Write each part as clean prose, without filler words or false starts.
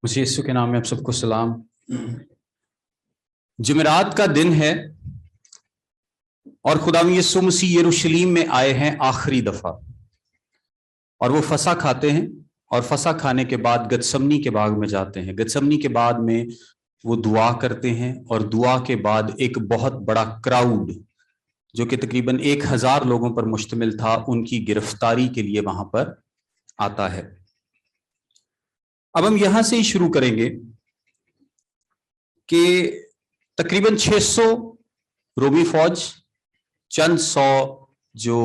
मुझे यीशु के नाम में आप सबको सलाम। जुमेरात का दिन है और खुदा यीशु मसीह यरूशलेम में आए हैं आखिरी दफा, और वो फसा खाते हैं और फसा खाने के बाद गतसमनी के बाग में जाते हैं। गतसमनी के बाद में वो दुआ करते हैं और दुआ के बाद एक बहुत बड़ा क्राउड जो कि तकरीबन 1000 लोगों पर मुश्तमिल था, उनकी गिरफ्तारी के लिए वहां पर आता है। अब हम यहां से ही शुरू करेंगे कि तकरीबन 600 रोमी फौज, चंद 100 जो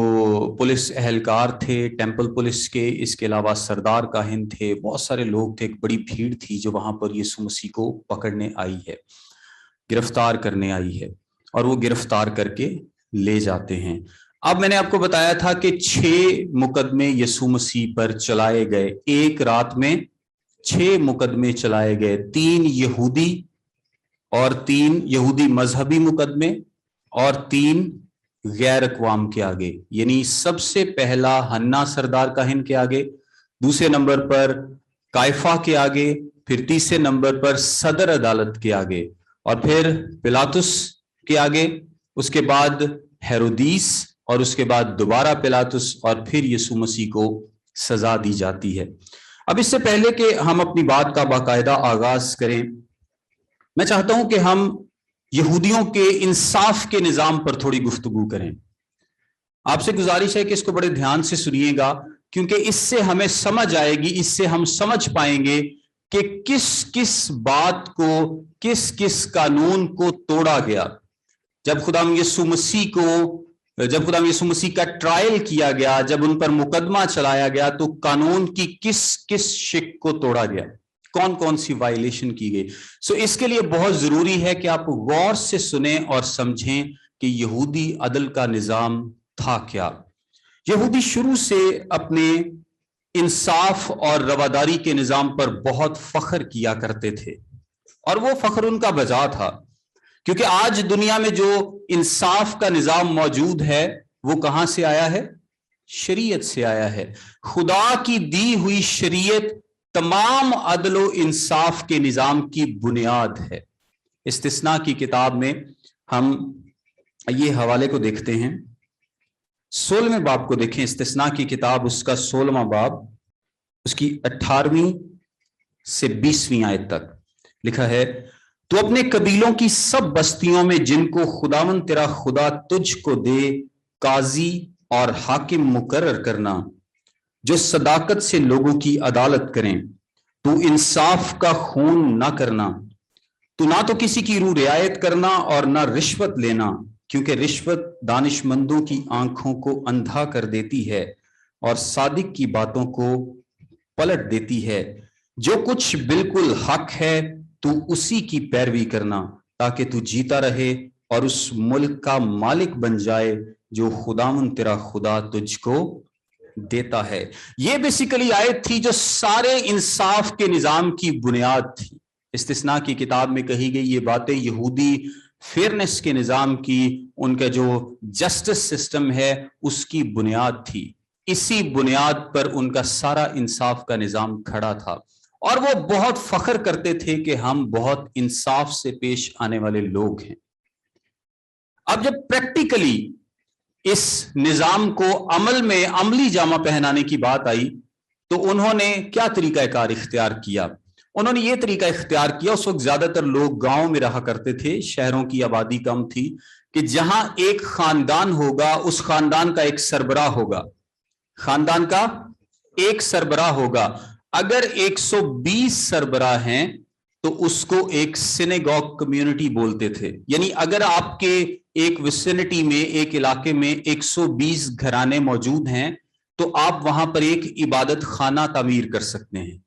पुलिस एहलकार थे टेंपल पुलिस के, इसके अलावा सरदार काहिन थे, बहुत सारे लोग थे, एक बड़ी भीड़ थी जो वहां पर यीशु मसीह को पकड़ने आई है, गिरफ्तार करने आई है, और वो गिरफ्तार करके ले जाते हैं। अब मैंने आपको बताया था कि 6 मुकदमे यीशु मसीह पर चलाए गए, एक रात में 6 मुकदमे चलाए गए, 3 यहूदी और 3 यहूदी मजहबी मुकदमे और 3 गैर अक़वाम के आगे। यानी सबसे पहला हन्ना सरदार काहिन के आगे, दूसरे नंबर पर कायफा के आगे, फिर तीसरे नंबर पर सदर अदालत के आगे, और फिर पिलातुस के आगे, उसके बाद हेरोदीस, और उसके बाद दोबारा पिलातुस, और फिर यीशु मसीह को सजा दी जाती है। अब इससे पहले कि हम अपनी बात का बाकायदा आगाज करें, मैं चाहता हूं कि हम यहूदियों के इंसाफ के निजाम पर थोड़ी गुफ्तगू करें। आपसे गुजारिश है कि इसको बड़े ध्यान से सुनिएगा, क्योंकि इससे हमें समझ आएगी, इससे हम समझ पाएंगे कि किस किस बात को, किस किस कानून को तोड़ा गया। जब खुदा यीशु मसीह का ट्रायल किया गया, जब उन पर मुकदमा चलाया गया, तो कानून की किस किस शिक को तोड़ा गया, कौन कौन सी वायलेशन की गई। सो इसके लिए बहुत जरूरी है कि आप गौर से सुने और समझें कि यहूदी अदल का निजाम था क्या। यहूदी शुरू से अपने इंसाफ और रवादारी के निजाम पर बहुत फख्र किया करते थे, और वो फख्र उनका बजा था, क्योंकि आज दुनिया में जो इंसाफ का निजाम मौजूद है वो कहां से आया है? शरीयत से आया है। खुदा की दी हुई शरीयत तमाम अदलो इंसाफ के निजाम की बुनियाद है। इस्तिस्ना की किताब में हम ये हवाले को देखते हैं, 16वें बाब को देखें। इस्तिस्ना की किताब, उसका 16वां बाब, उसकी 18वीं से 20वीं आयत तक लिखा है, तो अपने कबीलों की सब बस्तियों में जिनको खुदावन तेरा खुदा तुझको दे, काजी और हाकिम मुकर्रर करना, जो सदाकत से लोगों की अदालत करें। तू इंसाफ का खून ना करना, तू ना तो किसी की रूह रियायत करना और ना रिश्वत लेना, क्योंकि रिश्वत दानिशमंदों की आंखों को अंधा कर देती है और सादिक की बातों को पलट देती है। जो कुछ बिल्कुल हक है तू उसी की पैरवी करना, ताकि तू जीता रहे और उस मुल्क का मालिक बन जाए जो खुदावन तेरा खुदा तुझको देता है। ये बेसिकली आयत थी जो सारे इंसाफ के निजाम की बुनियाद थी। इस्तिस्ना की किताब में कही गई ये बातें यहूदी फेयरनेस के निजाम की, उनका जो जस्टिस सिस्टम है उसकी बुनियाद थी। इसी बुनियाद पर उनका सारा इंसाफ का निजाम खड़ा था, और वो बहुत फख्र करते थे कि हम बहुत इंसाफ से पेश आने वाले लोग हैं। अब जब प्रैक्टिकली इस निजाम को अमल में अमली जामा पहनाने की बात आई, तो उन्होंने क्या तरीकाकार इख्तियार किया? उन्होंने ये तरीका इख्तियार किया, उस वक्त ज्यादातर लोग गांव में रहा करते थे, शहरों की आबादी कम थी, कि जहां एक खानदान होगा उस खानदान का एक सरबराह होगा, खानदान का एक सरबराह होगा। अगर 120 सरबराह हैं तो उसको एक सिनेगॉग कम्युनिटी बोलते थे। यानी अगर आपके एक विसिनिटी में, एक इलाके में 120 घराने मौजूद हैं, तो आप वहां पर एक इबादत खाना तामीर कर सकते हैं,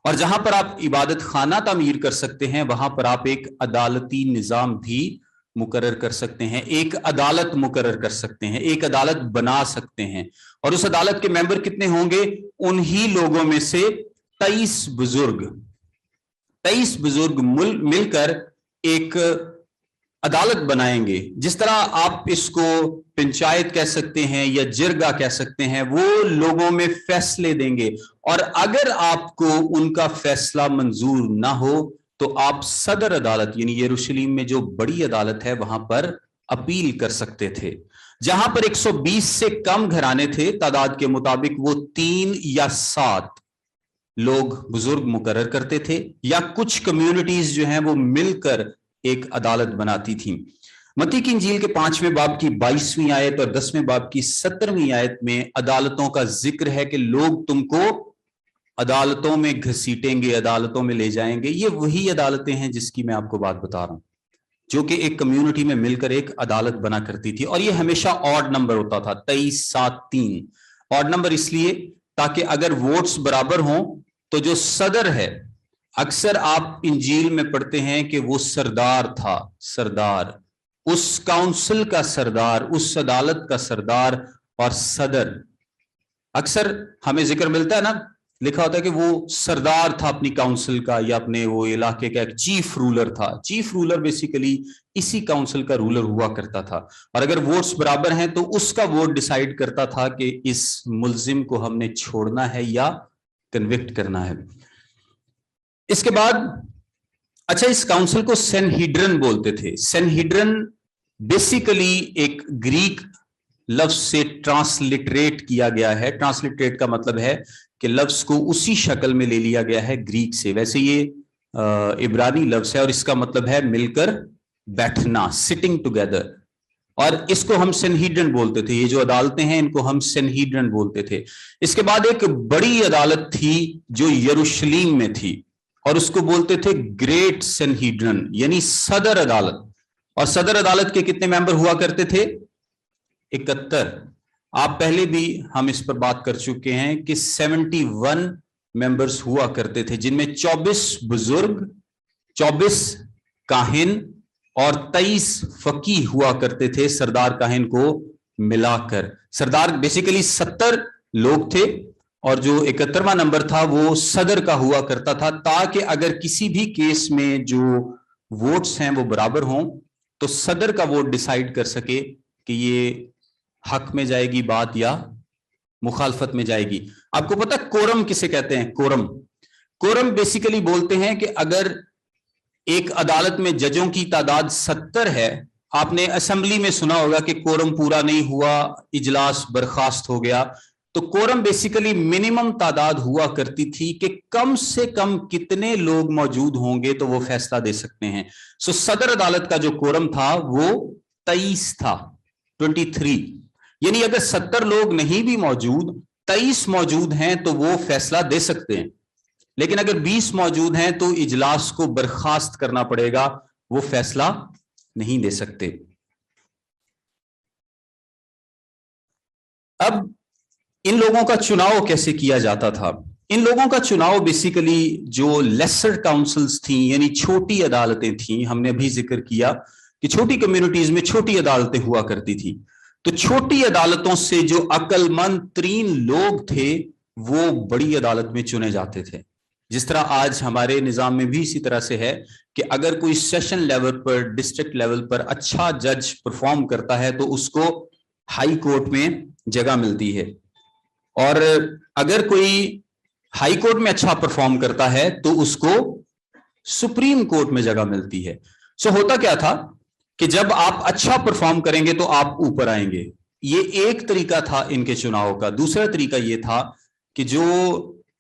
और जहां पर आप इबादत खाना तामीर कर सकते हैं वहां पर आप एक अदालती निजाम भी मुकर्रर कर सकते हैं, एक अदालत मुकर्रर कर सकते हैं, एक अदालत बना सकते हैं। और उस अदालत के मेंबर कितने होंगे? उन्हीं लोगों में से 23 बुजुर्ग मिलकर एक अदालत बनाएंगे, जिस तरह आप इसको पंचायत कह सकते हैं या जिरगा कह सकते हैं, वो लोगों में फैसले देंगे और अगर आपको उनका फैसला मंजूर ना हो तो आप सदर अदालत यानी यरूशलेम में जो बड़ी अदालत है वहां पर अपील कर सकते थे। जहां पर 120 से कम घराने थे तादाद के मुताबिक, वो 3 या 7 लोग बुजुर्ग मुकर्रर करते थे या कुछ कम्युनिटीज जो हैं वो मिलकर एक अदालत बनाती थी। मत्ती की इंजील के 5वें बाब की 22वीं आयत और 10वें बाब की 17वीं आयत में अदालतों का जिक्र है कि लोग तुमको अदालतों में घसीटेंगे, अदालतों में ले जाएंगे। ये वही अदालतें हैं जिसकी मैं आपको बात बता रहा हूं, जो कि एक कम्युनिटी में मिलकर एक अदालत बना करती थी और ये हमेशा ऑड नंबर होता था, 23, 7, 3। ऑड नंबर इसलिए ताकि अगर वोट्स बराबर हों तो जो सदर है, अक्सर आप इंजील में पढ़ते हैं कि वो सरदार था, सरदार, उस काउंसिल का सरदार, उस अदालत का सरदार और सदर। अक्सर हमें जिक्र मिलता है ना, लिखा होता है कि वो सरदार था अपनी काउंसिल का या अपने वो इलाके का एक चीफ रूलर था। चीफ रूलर बेसिकली इसी काउंसिल का रूलर हुआ करता था और अगर वोट्स बराबर हैं तो उसका वोट डिसाइड करता था कि इस मुल्जिम को हमने छोड़ना है या कन्विक्ट करना है। इसके बाद अच्छा, इस काउंसिल को सेनहिड्रन बोलते थे। सेनहिड्रन बेसिकली एक ग्रीक लफ्ज से ट्रांसलिटरेट किया गया है। ट्रांसलिटरेट का मतलब है कि लफ्ज को उसी शक्ल में ले लिया गया है ग्रीक से। वैसे ये इब्रानी लफ्ज है और इसका मतलब है मिलकर बैठना, सिटिंग टुगेदर, और इसको हम सेनहिड्रन बोलते थे। ये जो अदालतें हैं इनको हम सेनहिड्रन बोलते थे। इसके बाद एक बड़ी अदालत थी जो यरूशलेम में थी और उसको बोलते थे ग्रेट सेनहिड्रन यानी सदर अदालत। और सदर अदालत के कितने मेंबर हुआ करते थे? 71। आप पहले भी हम इस पर बात कर चुके हैं कि 71 मेंबर्स हुआ करते थे, जिनमें 24 बुजुर्ग, 24 काहिन और 23 फकीह हुआ करते थे, सरदार काहिन को मिलाकर। सरदार बेसिकली 70 लोग थे और जो 71वां नंबर था वो सदर का हुआ करता था, ताकि अगर किसी भी केस में जो वोट्स हैं वो बराबर हों तो सदर का वोट डिसाइड कर सके कि ये हक में जाएगी बात या मुखालफत में जाएगी। आपको पता है कोरम किसे कहते हैं? कोरम, कोरम बेसिकली बोलते हैं कि अगर एक अदालत में जजों की तादाद 70 है, आपने असेंबली में सुना होगा कि कोरम पूरा नहीं हुआ, इजलास बर्खास्त हो गया, तो कोरम बेसिकली मिनिमम तादाद हुआ करती थी कि कम से कम कितने लोग मौजूद होंगे तो वो फैसला दे सकते हैं। सो सदर अदालत का जो कोरम था वो 23 था, 23, यानी अगर 70 लोग नहीं भी मौजूद, 23 मौजूद हैं तो वो फैसला दे सकते हैं। लेकिन अगर 20 मौजूद हैं तो इजलास को बर्खास्त करना पड़ेगा, वो फैसला नहीं दे सकते। अब इन लोगों का चुनाव कैसे किया जाता था? इन लोगों का चुनाव बेसिकली जो लेसर काउंसिल्स थी यानी छोटी अदालतें थी, हमने अभी जिक्र किया कि छोटी कम्युनिटीज में छोटी अदालतें हुआ करती थी, तो छोटी अदालतों से जो अक्लमंद तरीन लोग थे वो बड़ी अदालत में चुने जाते थे। जिस तरह आज हमारे निजाम में भी इसी तरह से है कि अगर कोई सेशन लेवल पर, डिस्ट्रिक्ट लेवल पर अच्छा जज परफॉर्म करता है तो उसको हाई कोर्ट में जगह मिलती है, और अगर कोई हाई कोर्ट में अच्छा परफॉर्म करता है तो उसको सुप्रीम कोर्ट में जगह मिलती है। सो होता क्या था कि जब आप अच्छा परफॉर्म करेंगे तो आप ऊपर आएंगे। ये एक तरीका था इनके चुनाव का। दूसरा तरीका ये था कि जो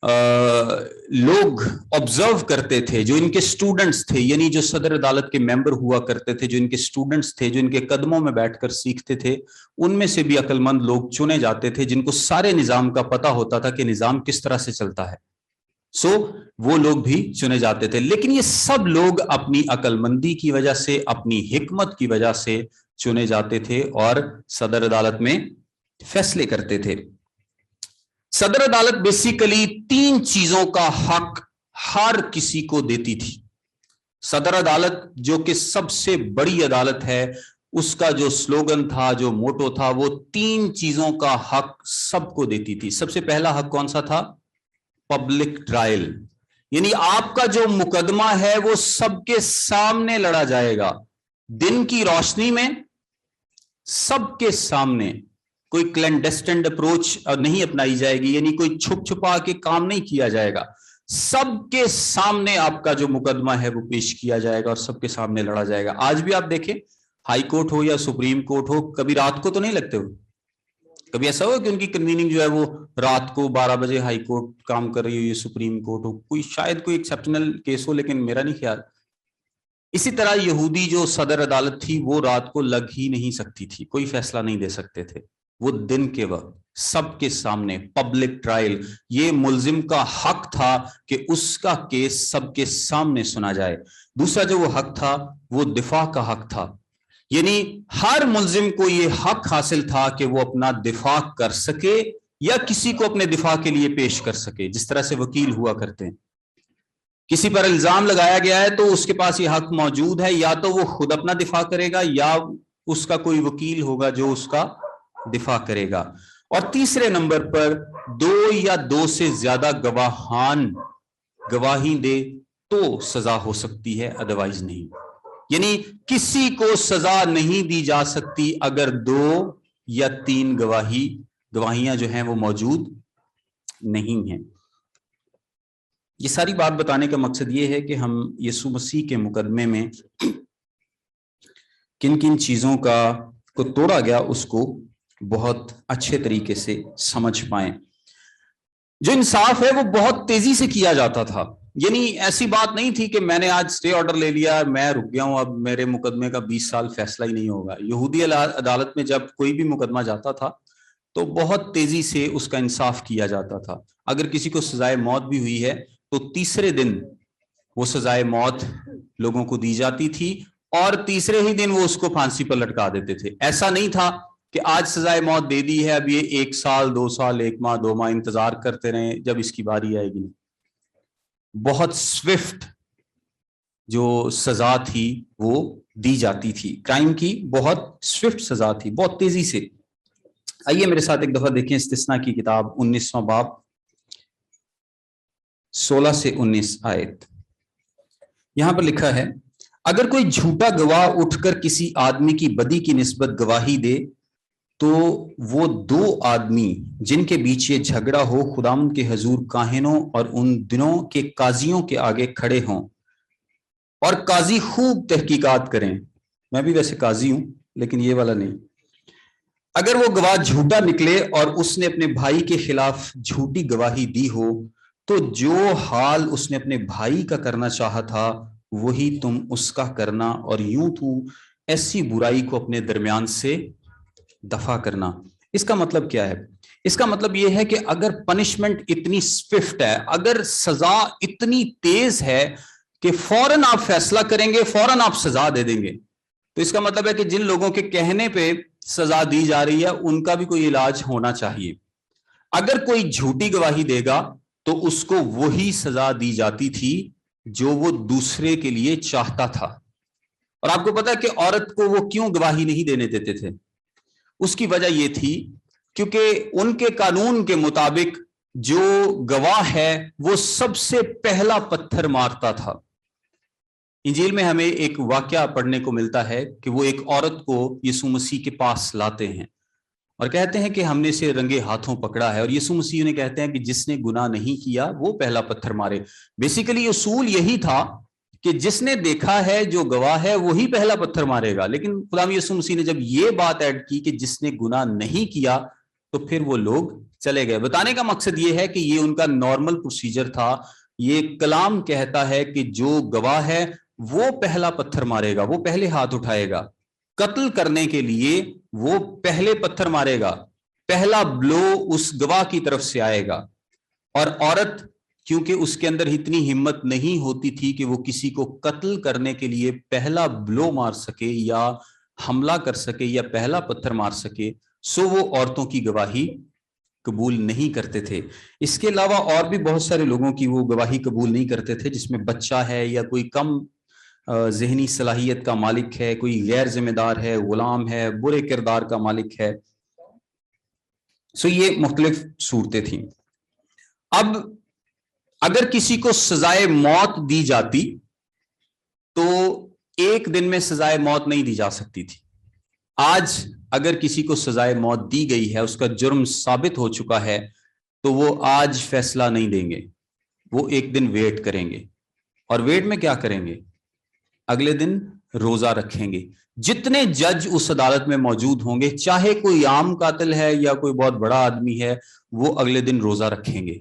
लोग ऑब्जर्व करते थे, जो इनके स्टूडेंट्स थे, यानी जो सदर अदालत के मेंबर हुआ करते थे, जो इनके स्टूडेंट्स थे, जो इनके कदमों में बैठकर सीखते थे, उनमें से भी अक्लमंद लोग चुने जाते थे जिनको सारे निजाम का पता होता था कि निजाम किस तरह से चलता है। सो वो लोग भी चुने जाते थे। लेकिन ये सब लोग अपनी अक्लमंदी की वजह से, अपनी हिकमत की वजह से चुने जाते थे और सदर अदालत में फैसले करते थे। सदर अदालत बेसिकली 3 चीजों का हक हर किसी को देती थी। सदर अदालत जो कि सबसे बड़ी अदालत है, उसका जो स्लोगन था, जो मोटो था, वो 3 चीजों का हक सबको देती थी। सबसे पहला हक कौन सा था? पब्लिक ट्रायल, यानी आपका जो मुकदमा है वो सबके सामने लड़ा जाएगा। दिन की रोशनी में सबके सामने कोई क्लैंडेस्टिन अप्रोच नहीं अपनाई जाएगी, यानी कोई छुप छुपा के काम नहीं किया जाएगा। सबके सामने आपका जो मुकदमा है वो पेश किया जाएगा और सबके सामने लड़ा जाएगा। आज भी आप देखें, हाई कोर्ट हो या सुप्रीम कोर्ट हो, कभी रात को तो नहीं लगते हो। कभी ऐसा हो कि उनकी कन्वीनिंग जो है वो रात को 12 बजे हाई कोर्ट काम कर रही हो, ये सुप्रीम कोर्ट हो, कोई शायद कोई एक्सेप्शनल केस हो, लेकिन मेरा नहीं ख्याल। इसी तरह यहूदी जो सदर अदालत थी वो रात को लग ही नहीं सकती थी, कोई फैसला नहीं दे सकते थे। वो दिन के वक्त सबके सामने पब्लिक ट्रायल, ये मुल्जिम का हक था कि उसका केस सबके सामने सुना जाए। दूसरा जो वो हक था वो दिफा का हक था, यानी हर मुल्जिम को ये हक हासिल था कि वो अपना दिफा कर सके या किसी को अपने दिफा के लिए पेश कर सके, जिस तरह से वकील हुआ करते हैं। किसी पर इल्जाम लगाया गया है तो उसके पास ये हक मौजूद है, या तो वो खुद अपना दिफा करेगा या उसका कोई वकील होगा जो उसका दिफा करेगा। और तीसरे नंबर पर 2 या 2 से ज्यादा गवाहान गवाही दे तो सजा हो सकती है, अदरवाइज नहीं। यानी किसी को सजा नहीं दी जा सकती अगर 2 या 3 गवाहियां जो हैं वो मौजूद नहीं हैं। ये सारी बात बताने का मकसद ये है कि हम यीशु मसीह के मुकदमे में किन किन चीजों को तोड़ा गया उसको बहुत अच्छे तरीके से समझ पाएं। जो इंसाफ है वो बहुत तेजी से किया जाता था, यानी ऐसी बात नहीं थी कि मैंने आज स्टे ऑर्डर ले लिया, मैं रुक गया हूं, अब मेरे मुकदमे का 20 साल फैसला ही नहीं होगा। यहूदी अदालत में जब कोई भी मुकदमा जाता था तो बहुत तेजी से उसका इंसाफ किया जाता था। अगर किसी को सजाए मौत भी हुई है तो तीसरे दिन वो सजाए मौत लोगों को दी जाती थी और तीसरे ही दिन वो उसको फांसी पर लटका देते थे। ऐसा नहीं था कि आज सजाए मौत दे दी है, अब ये 1 साल 2 साल 1 माह 2 माह इंतजार करते रहे जब इसकी बारी आएगी। बहुत स्विफ्ट जो सजा थी वो दी जाती थी, क्राइम की बहुत स्विफ्ट सजा थी, बहुत तेजी से। आइए मेरे साथ एक दफा देखें इस्तिस्ना की किताब 19वां बाब 16 से 19 आयत। यहां पर लिखा है, अगर कोई झूठा गवाह उठकर किसी आदमी की बदी की निस्बत गवाही दे तो वो 2 आदमी जिनके बीच ये झगड़ा हो खुदावंद के हजूर काहिनों और उन दिनों के काजियों के आगे खड़े हों और काजी खूब तहकीकात करें। मैं भी वैसे काजी हूं लेकिन ये वाला नहीं। अगर वो गवाह झूठा निकले और उसने अपने भाई के खिलाफ झूठी गवाही दी हो तो जो हाल उसने अपने भाई का करना चाहा था वही तुम उसका करना और यूं तू ऐसी बुराई को अपने दरमियान से दफा करना। इसका मतलब क्या है? इसका मतलब यह है कि अगर पनिशमेंट इतनी स्विफ्ट है, अगर सजा इतनी तेज है कि फौरन आप फैसला करेंगे, फौरन आप सजा दे देंगे, तो इसका मतलब है कि जिन लोगों के कहने पे सजा दी जा रही है उनका भी कोई इलाज होना चाहिए। अगर कोई झूठी गवाही देगा तो उसको वही सजा दी जाती थी जो वो दूसरे के लिए चाहता था। और आपको पता है कि औरत को वो क्यों गवाही नहीं देने देते थे? उसकी वजह यह थी क्योंकि उनके कानून के मुताबिक जो गवाह है वो सबसे पहला पत्थर मारता था। इंजील में हमें एक वाकया पढ़ने को मिलता है कि वो एक औरत को यीशु मसीह के पास लाते हैं और कहते हैं कि हमने इसे रंगे हाथों पकड़ा है, और यीशु मसीह ने कहते हैं कि जिसने गुनाह नहीं किया वो पहला पत्थर मारे। बेसिकली उसूल यही था कि जिसने देखा है, जो गवाह है, वही पहला पत्थर मारेगा। लेकिन खुदाम यीशु मसीह ने जब ये बात ऐड की कि जिसने गुनाह नहीं किया, तो फिर वो लोग चले गए। बताने का मकसद ये है कि ये उनका नॉर्मल प्रोसीजर था। ये कलाम कहता है कि जो गवाह है वो पहला पत्थर मारेगा, वो पहले हाथ उठाएगा। कत्ल करने के लिए वो पहले पत्थर मारेगा, पहला ब्लो उस गवाह की तरफ से आएगा। और औरत, क्योंकि उसके अंदर इतनी हिम्मत नहीं होती थी कि वो किसी को कत्ल करने के लिए पहला ब्लो मार सके या हमला कर सके या पहला पत्थर मार सके, सो वो औरतों की गवाही कबूल नहीं करते थे। इसके अलावा और भी बहुत सारे लोगों की वो गवाही कबूल नहीं करते थे, जिसमें बच्चा है या कोई कम ज़हनी सलाहियत का मालिक है, कोई गैर जिम्मेदार है, गुलाम है, बुरे किरदार का मालिक है। सो ये मुख्तलिफ सूरतें थी। अब अगर किसी को सजाए मौत दी जाती तो ایک دن میں سزائے موت نہیں دی جا سکتی تھی. آج اگر کسی کو سزائے موت دی گئی ہے, اس کا جرم ثابت ہو چکا ہے, تو وہ آج فیصلہ نہیں دیں گے, وہ ایک دن ویٹ کریں گے. اور ویٹ میں کیا کریں گے؟ اگلے دن روزہ رکھیں گے. جتنے جج اس عدالت میں موجود ہوں گے, چاہے کوئی عام قاتل ہے یا کوئی بہت بڑا آدمی ہے, وہ اگلے دن روزہ رکھیں گے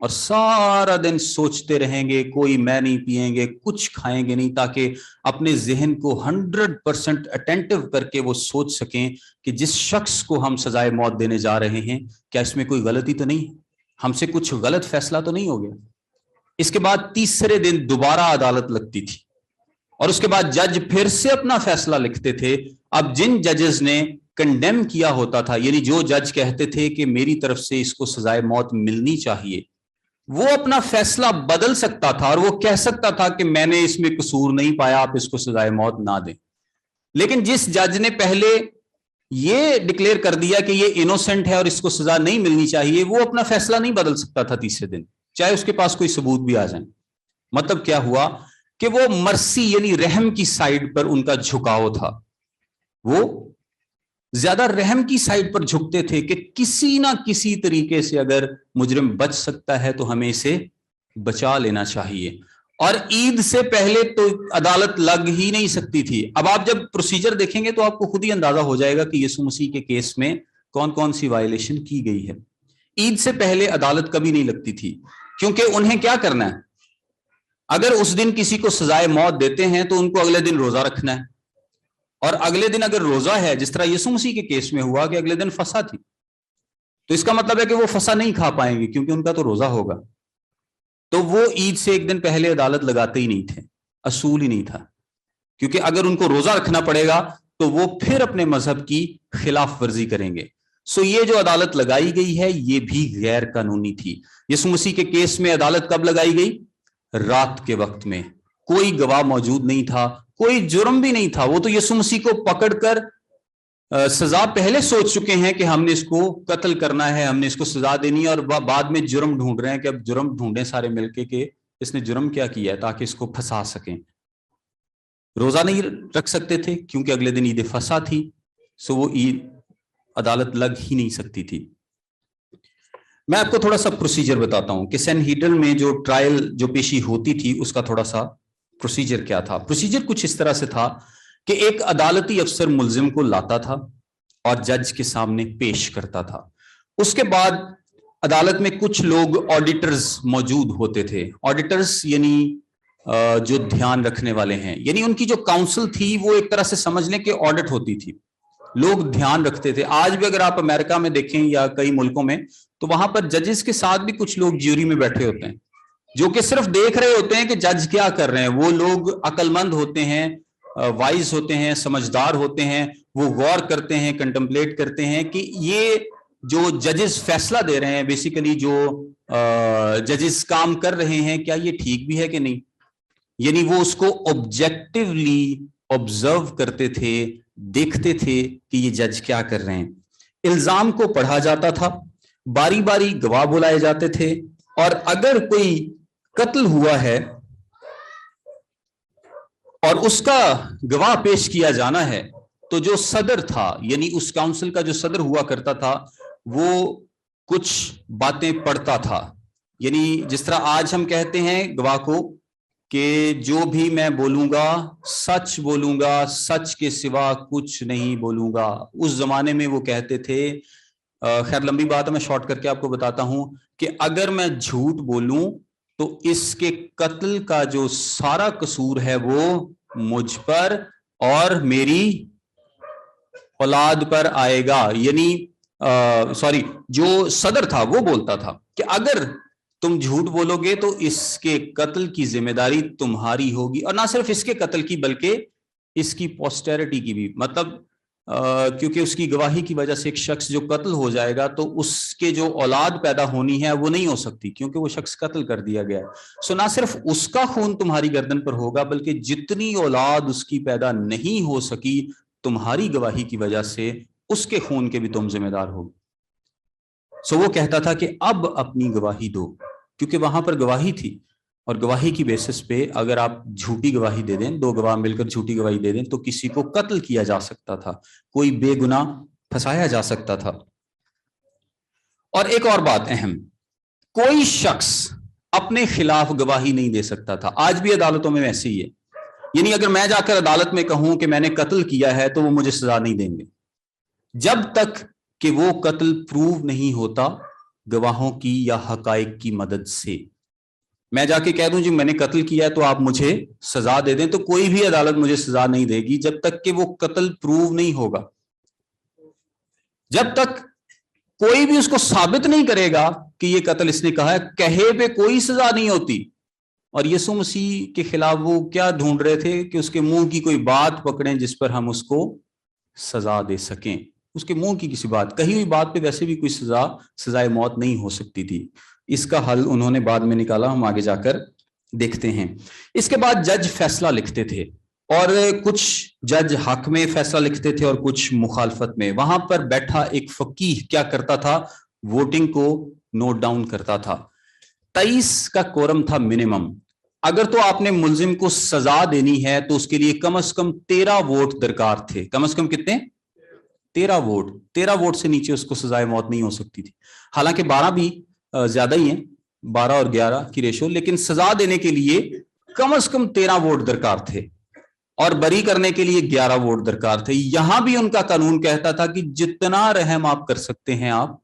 اور سارا دن سوچتے رہیں گے, کوئی میں نہیں پیئیں گے, کچھ کھائیں گے نہیں, تاکہ اپنے ذہن کو 100% اٹینٹو کر کے وہ سوچ سکیں کہ جس شخص کو ہم سزائے موت دینے جا رہے ہیں, کیا اس میں کوئی غلطی تو نہیں, ہم سے کچھ غلط فیصلہ تو نہیں ہو گیا. اس کے بعد تیسرے دن دوبارہ عدالت لگتی تھی اور اس کے بعد جج پھر سے اپنا فیصلہ لکھتے تھے. اب جن ججز نے کنڈیم کیا ہوتا تھا, یعنی جو جج کہتے تھے کہ میری طرف سے اس کو سزائے موت ملنی چاہیے, وہ اپنا فیصلہ بدل سکتا تھا اور وہ کہہ سکتا تھا کہ میں نے اس میں قصور نہیں پایا, آپ اس کو سزائے موت نہ دیں. لیکن جس جج نے پہلے یہ ڈکلیئر کر دیا کہ یہ انوسنٹ ہے اور اس کو سزا نہیں ملنی چاہیے, وہ اپنا فیصلہ نہیں بدل سکتا تھا تیسرے دن, چاہے اس کے پاس کوئی ثبوت بھی آ جائیں. مطلب کیا ہوا کہ وہ مرسی یعنی رحم کی سائڈ پر ان کا جھکاؤ تھا, وہ زیادہ رحم کی سائڈ پر جھکتے تھے کہ کسی نہ کسی طریقے سے اگر مجرم بچ سکتا ہے تو ہمیں اسے بچا لینا چاہیے. اور عید سے پہلے تو عدالت لگ ہی نہیں سکتی تھی. اب آپ جب پروسیجر دیکھیں گے تو آپ کو خود ہی اندازہ ہو جائے گا کہ یسوع مسیح کے کیس میں کون کون سی وائلیشن کی گئی ہے. عید سے پہلے عدالت کبھی نہیں لگتی تھی, کیونکہ انہیں کیا کرنا ہے, اگر اس دن کسی کو سزائے موت دیتے ہیں تو ان کو اگلے دن روزہ رکھنا ہے, اور اگلے دن اگر روزہ ہے, جس طرح یسوع مسیح کے کیس میں ہوا کہ اگلے دن فسح تھی, تو اس کا مطلب ہے کہ وہ فسح نہیں کھا پائیں گے کیونکہ ان کا تو روزہ ہوگا. تو وہ عید سے ایک دن پہلے عدالت لگاتے ہی نہیں تھے, اصول ہی نہیں تھا, کیونکہ اگر ان کو روزہ رکھنا پڑے گا تو وہ پھر اپنے مذہب کی خلاف ورزی کریں گے. سو یہ جو عدالت لگائی گئی ہے یہ بھی غیر قانونی تھی. یسوع مسیح کے کیس میں عدالت کب لگائی گئی؟ رات کے وقت میں, کوئی گواہ موجود نہیں تھا, کوئی جرم بھی نہیں تھا. وہ تو یسوع مسیح کو پکڑ کر سزا پہلے سوچ چکے ہیں کہ ہم نے اس کو قتل کرنا ہے, ہم نے اس کو سزا دینی ہے, اور بعد میں جرم ڈھونڈ رہے ہیں کہ اب جرم ڈھونڈیں سارے مل کے کہ اس نے جرم کیا کیا ہے تاکہ اس کو پھنسا سکیں. روزہ نہیں رکھ سکتے تھے کیونکہ اگلے دن عید فسح تھی, سو وہ عید عدالت لگ ہی نہیں سکتی تھی. میں آپ کو تھوڑا سا پروسیجر بتاتا ہوں کہ سینہیڈرل میں جو ٹرائل جو پیشی ہوتی تھی اس کا تھوڑا سا پروسیجر کیا تھا. پروسیجر کچھ اس طرح سے تھا کہ ایک عدالتی افسر ملزم کو لاتا تھا اور جج کے سامنے پیش کرتا تھا. اس کے بعد عدالت میں کچھ لوگ آڈیٹرز موجود ہوتے تھے. آڈیٹرز یعنی جو دھیان رکھنے والے ہیں, یعنی ان کی جو کاؤنسل تھی وہ ایک طرح سے سمجھ لیں کہ آڈٹ ہوتی تھی, لوگ دھیان رکھتے تھے. آج بھی اگر آپ امریکہ میں دیکھیں یا کئی ملکوں میں, تو وہاں پر ججز کے ساتھ بھی کچھ لوگ جیوری میں بیٹھے ہوتے ہیں جو کہ صرف دیکھ رہے ہوتے ہیں کہ جج کیا کر رہے ہیں. وہ لوگ عقل مند ہوتے ہیں, وائز ہوتے ہیں, سمجھدار ہوتے ہیں, وہ غور کرتے ہیں, کنٹمپلیٹ کرتے ہیں کہ یہ جو ججز فیصلہ دے رہے ہیں, بیسیکلی جو ججز کام کر رہے ہیں, کیا یہ ٹھیک بھی ہے کہ نہیں. یعنی وہ اس کو آبجیکٹیولی آبزرو کرتے تھے, دیکھتے تھے کہ یہ جج کیا کر رہے ہیں. الزام کو پڑھا جاتا تھا, باری باری گواہ بلائے جاتے تھے, اور اگر کوئی قتل ہوا ہے اور اس کا گواہ پیش کیا جانا ہے تو جو صدر تھا, یعنی اس کاؤنسل کا جو صدر ہوا کرتا تھا, وہ کچھ باتیں پڑھتا تھا. یعنی جس طرح آج ہم کہتے ہیں گواہ کو کہ جو بھی میں بولوں گا سچ بولوں گا, سچ کے سوا کچھ نہیں بولوں گا. اس زمانے میں وہ کہتے تھے, خیر لمبی بات ہے, میں شارٹ کر کے آپ کو بتاتا ہوں کہ اگر میں جھوٹ بولوں تو اس کے قتل کا جو سارا قصور ہے وہ مجھ پر اور میری اولاد پر آئے گا. یعنی جو صدر تھا وہ بولتا تھا کہ اگر تم جھوٹ بولو گے تو اس کے قتل کی ذمہ داری تمہاری ہوگی, اور نہ صرف اس کے قتل کی بلکہ اس کی پوسٹیرٹی کی بھی. مطلب کیونکہ اس کی گواہی کی وجہ سے ایک شخص جو قتل ہو جائے گا تو اس کے جو اولاد پیدا ہونی ہے وہ نہیں ہو سکتی کیونکہ وہ شخص قتل کر دیا گیا ہے. سو نہ صرف اس کا خون تمہاری گردن پر ہوگا بلکہ جتنی اولاد اس کی پیدا نہیں ہو سکی تمہاری گواہی کی وجہ سے اس کے خون کے بھی تم ذمہ دار ہو. سو وہ کہتا تھا کہ اب اپنی گواہی دو, کیونکہ وہاں پر گواہی تھی. और गवाही की बेसिस पे अगर आप झूठी गवाही दे दें, दो गवाह मिलकर झूठी गवाही दे दें, तो किसी को कत्ल किया जा सकता था, कोई बेगुनाह फंसाया जा सकता था। और एक और बात अहम, कोई शख्स अपने खिलाफ गवाही नहीं दे सकता था। आज भी अदालतों में वैसे ही है, यानी अगर मैं जाकर अदालत में कहूं कि मैंने कत्ल किया है तो वो मुझे सजा नहीं देंगे जब तक कि वो कत्ल प्रूव नहीं होता गवाहों की या हकाइक की मदद से। मैं जाके कह दूं जी मैंने कत्ल किया है तो आप मुझे सजा दे दें, तो कोई भी अदालत मुझे सजा नहीं देगी जब तक कि वो कत्ल प्रूव नहीं होगा। जब तक कोई भी उसको साबित नहीं करेगा कि ये कत्ल इसने कहा है, कहे पे कोई सजा नहीं होती। और यीशु मसीह के खिलाफ वो क्या ढूंढ रहे थे कि उसके मुंह की कोई बात पकड़ें जिस पर हम उसको सजा दे सकें। उसके मुंह की किसी बात, कही हुई बात पे वैसे भी कोई सजाए मौत नहीं हो सकती थी। इसका हल उन्होंने बाद में निकाला, हम आगे जाकर देखते हैं। इसके बाद जज फैसला लिखते थे, और कुछ जज हक में फैसला लिखते थे और कुछ मुखालफत में। वहां पर बैठा एक फकीह क्या करता था, वोटिंग को नोट डाउन करता था। 23 का कोरम था मिनिमम। अगर तो आपने मुलजिम को सजा देनी है तो उसके लिए कम से कम 13 वोट दरकार थे। कम से कम कितने? 13 वोट। 13 वोट से नीचे उसको सजाए मौत नहीं हो सकती थी। हालांकि 12 भी ज्यादा ही है, 12 और 11 की रेशो, लेकिन सजा देने के लिए कम से कम 13 वोट दरकार थे और बरी करने के लिए 11 वोट दरकार थे। यहां भी उनका कानून कहता था कि जितना रहम आप कर सकते हैं आप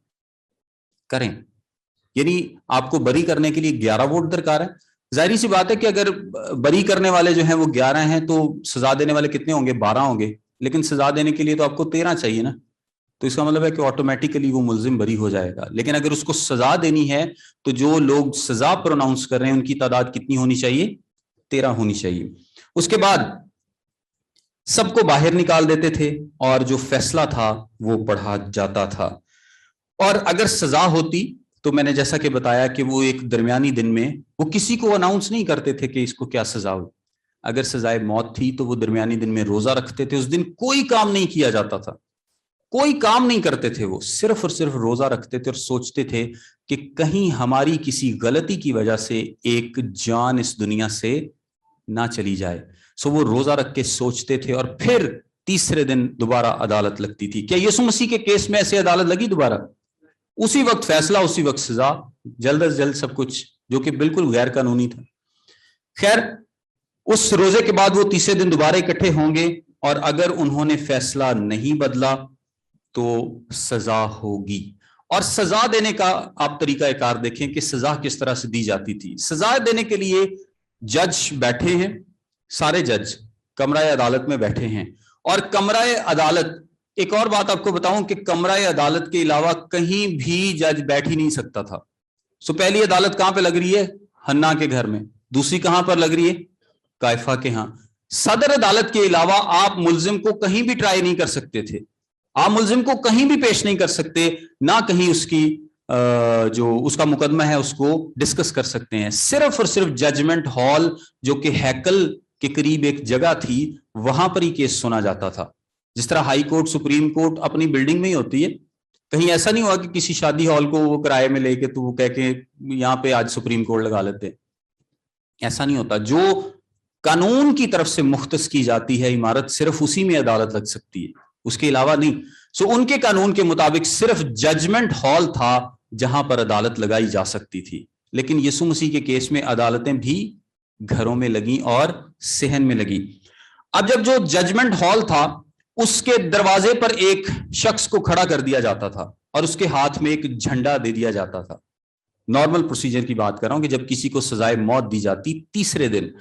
करें, यानी आपको बरी करने के लिए 11 वोट दरकार है। जाहिर सी बात है कि अगर बरी करने वाले जो हैं वो 11 हैं तो सजा देने वाले कितने होंगे? 12 होंगे, लेकिन सजा देने के लिए तो आपको 13 चाहिए ना। तो इसका मतलब है कि ऑटोमेटिकली वो मुलजिम बरी हो जाएगा। लेकिन अगर उसको सजा देनी है तो जो लोग सजा प्रोनाउंस कर रहे हैं उनकी तादाद कितनी होनी चाहिए? 13 होनी चाहिए। उसके बाद सबको बाहर निकाल देते थे और जो फैसला था वो पढ़ा जाता था। और अगर सजा होती तो मैंने जैसा कि बताया कि वो एक दरमियानी दिन में, वो किसी को अनाउंस नहीं करते थे कि इसको क्या सजा हो। अगर सजाए मौत थी तो वो दरमियानी दिन में रोजा रखते थे। उस दिन कोई काम नहीं किया जाता था, कोई काम नहीं करते थे, वो सिर्फ और सिर्फ रोजा रखते थे और सोचते थे कि कहीं हमारी किसी गलती की वजह से एक जान इस दुनिया से ना चली जाए। सो वो रोजा रख के सोचते थे और फिर तीसरे दिन दोबारा अदालत लगती थी। क्या यीशु मसीह के केस में ऐसे अदालत लगी दोबारा? उसी वक्त फैसला, उसी वक्त सजा, जल्द से जल्द सब कुछ, जो कि बिल्कुल गैर कानूनी था। खैर, उस रोजे के बाद वो तीसरे दिन दोबारा इकट्ठे होंगे और अगर उन्होंने फैसला नहीं बदला तो सजा होगी। और सजा देने का आप तरीकाकार देखें कि सजा किस तरह से दी जाती थी। सजा देने के लिए जज बैठे हैं, सारे जज कमरा अदालत में बैठे हैं। और कमरा अदालत, एक और बात आपको बताऊं कि कमरा अदालत के अलावा कहीं भी जज बैठ ही नहीं सकता था। सो पहली अदालत कहां पे लग रही है? हन्ना के घर में। दूसरी कहां पर लग रही है? कायफा के यहां। सदर अदालत के अलावा आप मुलजिम को कहीं भी ट्राई नहीं कर सकते थे, आप मुलजिम को कहीं भी पेश नहीं कर सकते, ना कहीं उसकी जो उसका मुकदमा है उसको डिस्कस कर सकते हैं। सिर्फ और सिर्फ जजमेंट हॉल, जो कि हैकल के करीब एक जगह थी, वहां पर ही केस सुना जाता था। जिस तरह हाई कोर्ट, सुप्रीम कोर्ट अपनी बिल्डिंग में ही होती है। कहीं ऐसा नहीं हुआ कि किसी शादी हॉल को वो किराए में लेके तो वो कह के यहाँ पे आज सुप्रीम कोर्ट लगा लेते, ऐसा नहीं होता। जो कानून की तरफ से मुख्तस की जाती है इमारत, सिर्फ उसी में अदालत लग सकती है, उसके अलावा नहीं। सो उनके कानून के मुताबिक सिर्फ जजमेंट हॉल था जहां पर अदालत लगाई जा सकती थी। लेकिन यीशु मसीह के केस में अदालतें भी घरों में लगी और सहन में लगी। अब जब जो जजमेंट हॉल था उसके दरवाजे पर एक शख्स को खड़ा कर दिया जाता था और उसके हाथ में एक झंडा दे दिया जाता था। नॉर्मल प्रोसीजर की बात कर रहा हूं कि जब किसी को सजाए मौत दी जाती तीसरे दिन,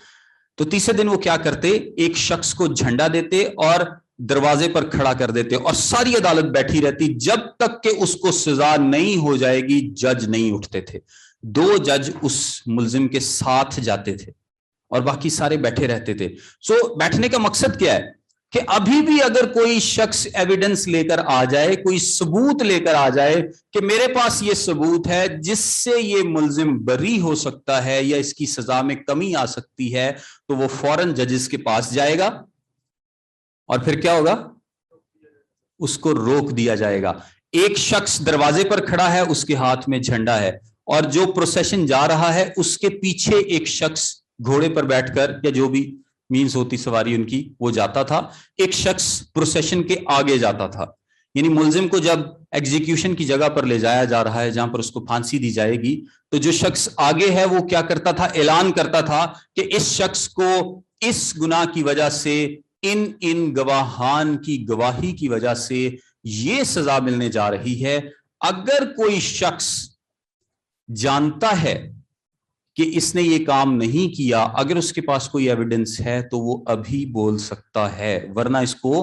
तो तीसरे दिन वो क्या करते, एक शख्स को झंडा देते और दरवाजे पर खड़ा कर देते और सारी अदालत बैठी रहती जब तक कि उसको सजा नहीं हो जाएगी। जज नहीं उठते थे। 2 जज उस मुलजिम के साथ जाते थे और बाकी सारे बैठे रहते थे। सो बैठने का मकसद क्या है कि अभी भी अगर कोई शख्स एविडेंस लेकर आ जाए, कोई सबूत लेकर आ जाए कि मेरे पास ये सबूत है जिससे ये मुलजिम बरी हो सकता है या इसकी सजा में कमी आ सकती है, तो वो फौरन जजेस के पास जाएगा और फिर क्या होगा, उसको रोक दिया जाएगा। एक शख्स दरवाजे पर खड़ा है, उसके हाथ में झंडा है اور جو پروسیشن جا رہا ہے اس کے پیچھے ایک شخص گھوڑے پر بیٹھ کر یا جو بھی مینز ہوتی سواری ان کی وہ جاتا تھا، ایک شخص پروسیشن کے آگے جاتا تھا. یعنی ملزم کو جب ایگزیکیوشن کی جگہ پر لے جایا جا رہا ہے جہاں پر اس کو پھانسی دی جائے گی تو جو شخص آگے ہے وہ کیا کرتا تھا، اعلان کرتا تھا کہ اس شخص کو اس گناہ کی وجہ سے ان گواہان کی گواہی کی وجہ سے یہ سزا ملنے جا رہی ہے. اگر کوئی شخص جانتا ہے کہ اس نے یہ کام نہیں کیا، اگر اس کے پاس کوئی ایویڈنس ہے تو وہ ابھی بول سکتا ہے، ورنہ اس کو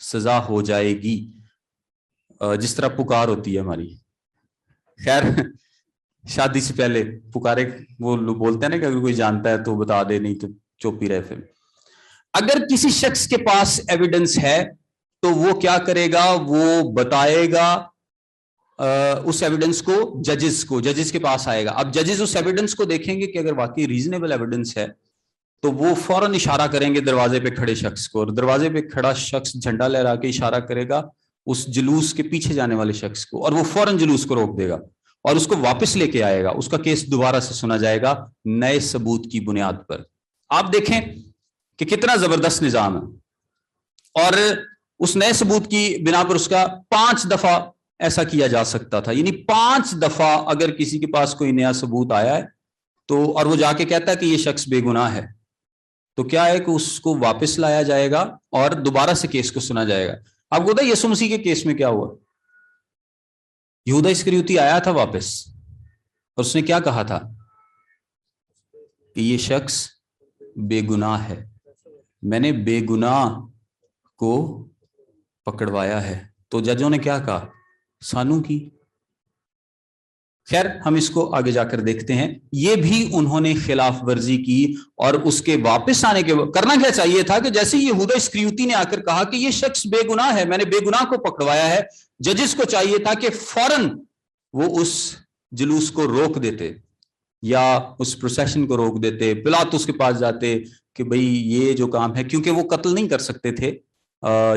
سزا ہو جائے گی. جس طرح پکار ہوتی ہے ہماری، خیر شادی سے پہلے پکارے وہ بولتے ہیں نا کہ اگر کوئی جانتا ہے تو بتا دے، نہیں تو چپ ہی رہے. پھر اگر کسی شخص کے پاس ایویڈنس ہے تو وہ کیا کرے گا، وہ بتائے گا اس ایویڈنس کو ججز کے پاس آئے گا. اب ججز اس ایویڈنس کو دیکھیں گے کہ اگر واقعی ریزنیبل ایویڈنس ہے تو وہ فوراً اشارہ کریں گے دروازے پہ کھڑے شخص کو، اور دروازے پہ کھڑا شخص جھنڈا لہرا کے اشارہ کرے گا اس جلوس کے پیچھے جانے والے شخص کو، اور وہ فوراً جلوس کو روک دے گا اور اس کو واپس لے کے آئے گا. اس کا کیس دوبارہ سے سنا جائے گا نئے ثبوت کی بنیاد پر. آپ دیکھیں کہ کتنا زبردست نظام ہے، اور اس نئے ثبوت کی بنا پر اس کا 5 دفعہ ایسا کیا جا سکتا تھا. یعنی 5 دفعہ اگر کسی کے پاس کوئی نیا ثبوت آیا ہے تو اور وہ جا کے کہتا ہے کہ یہ شخص بے گناہ ہے تو کیا ہے کہ اس کو واپس لایا جائے گا اور دوبارہ سے کیس کو سنا جائے گا. آپ کو پتا ہے یسوع مسیح کے کیس میں کیا ہوا؟ یہودا اسکریوتی آیا تھا واپس اور اس نے کیا کہا تھا کہ یہ شخص بے گناہ ہے، میں نے بے گناہ کو پکڑوایا ہے. تو ججوں نے کیا کہا؟ سانو کی. خیر ہم اس کو آگے جا کر دیکھتے ہیں. یہ بھی انہوں نے خلاف ورزی کی، اور اس کے واپس آنے کے کرنا کیا چاہیے تھا کہ جیسے یہودا اسکریوتی نے آ کر کہا کہ یہ شخص بے گناہ ہے، میں نے بے گناہ کو پکڑوایا ہے، ججز کو چاہیے تھا کہ فوراً وہ اس جلوس کو روک دیتے یا اس پروسیشن کو روک دیتے، پلاطس کے پاس جاتے کہ بھئی یہ جو کام ہے، کیونکہ وہ قتل نہیں کر سکتے تھے.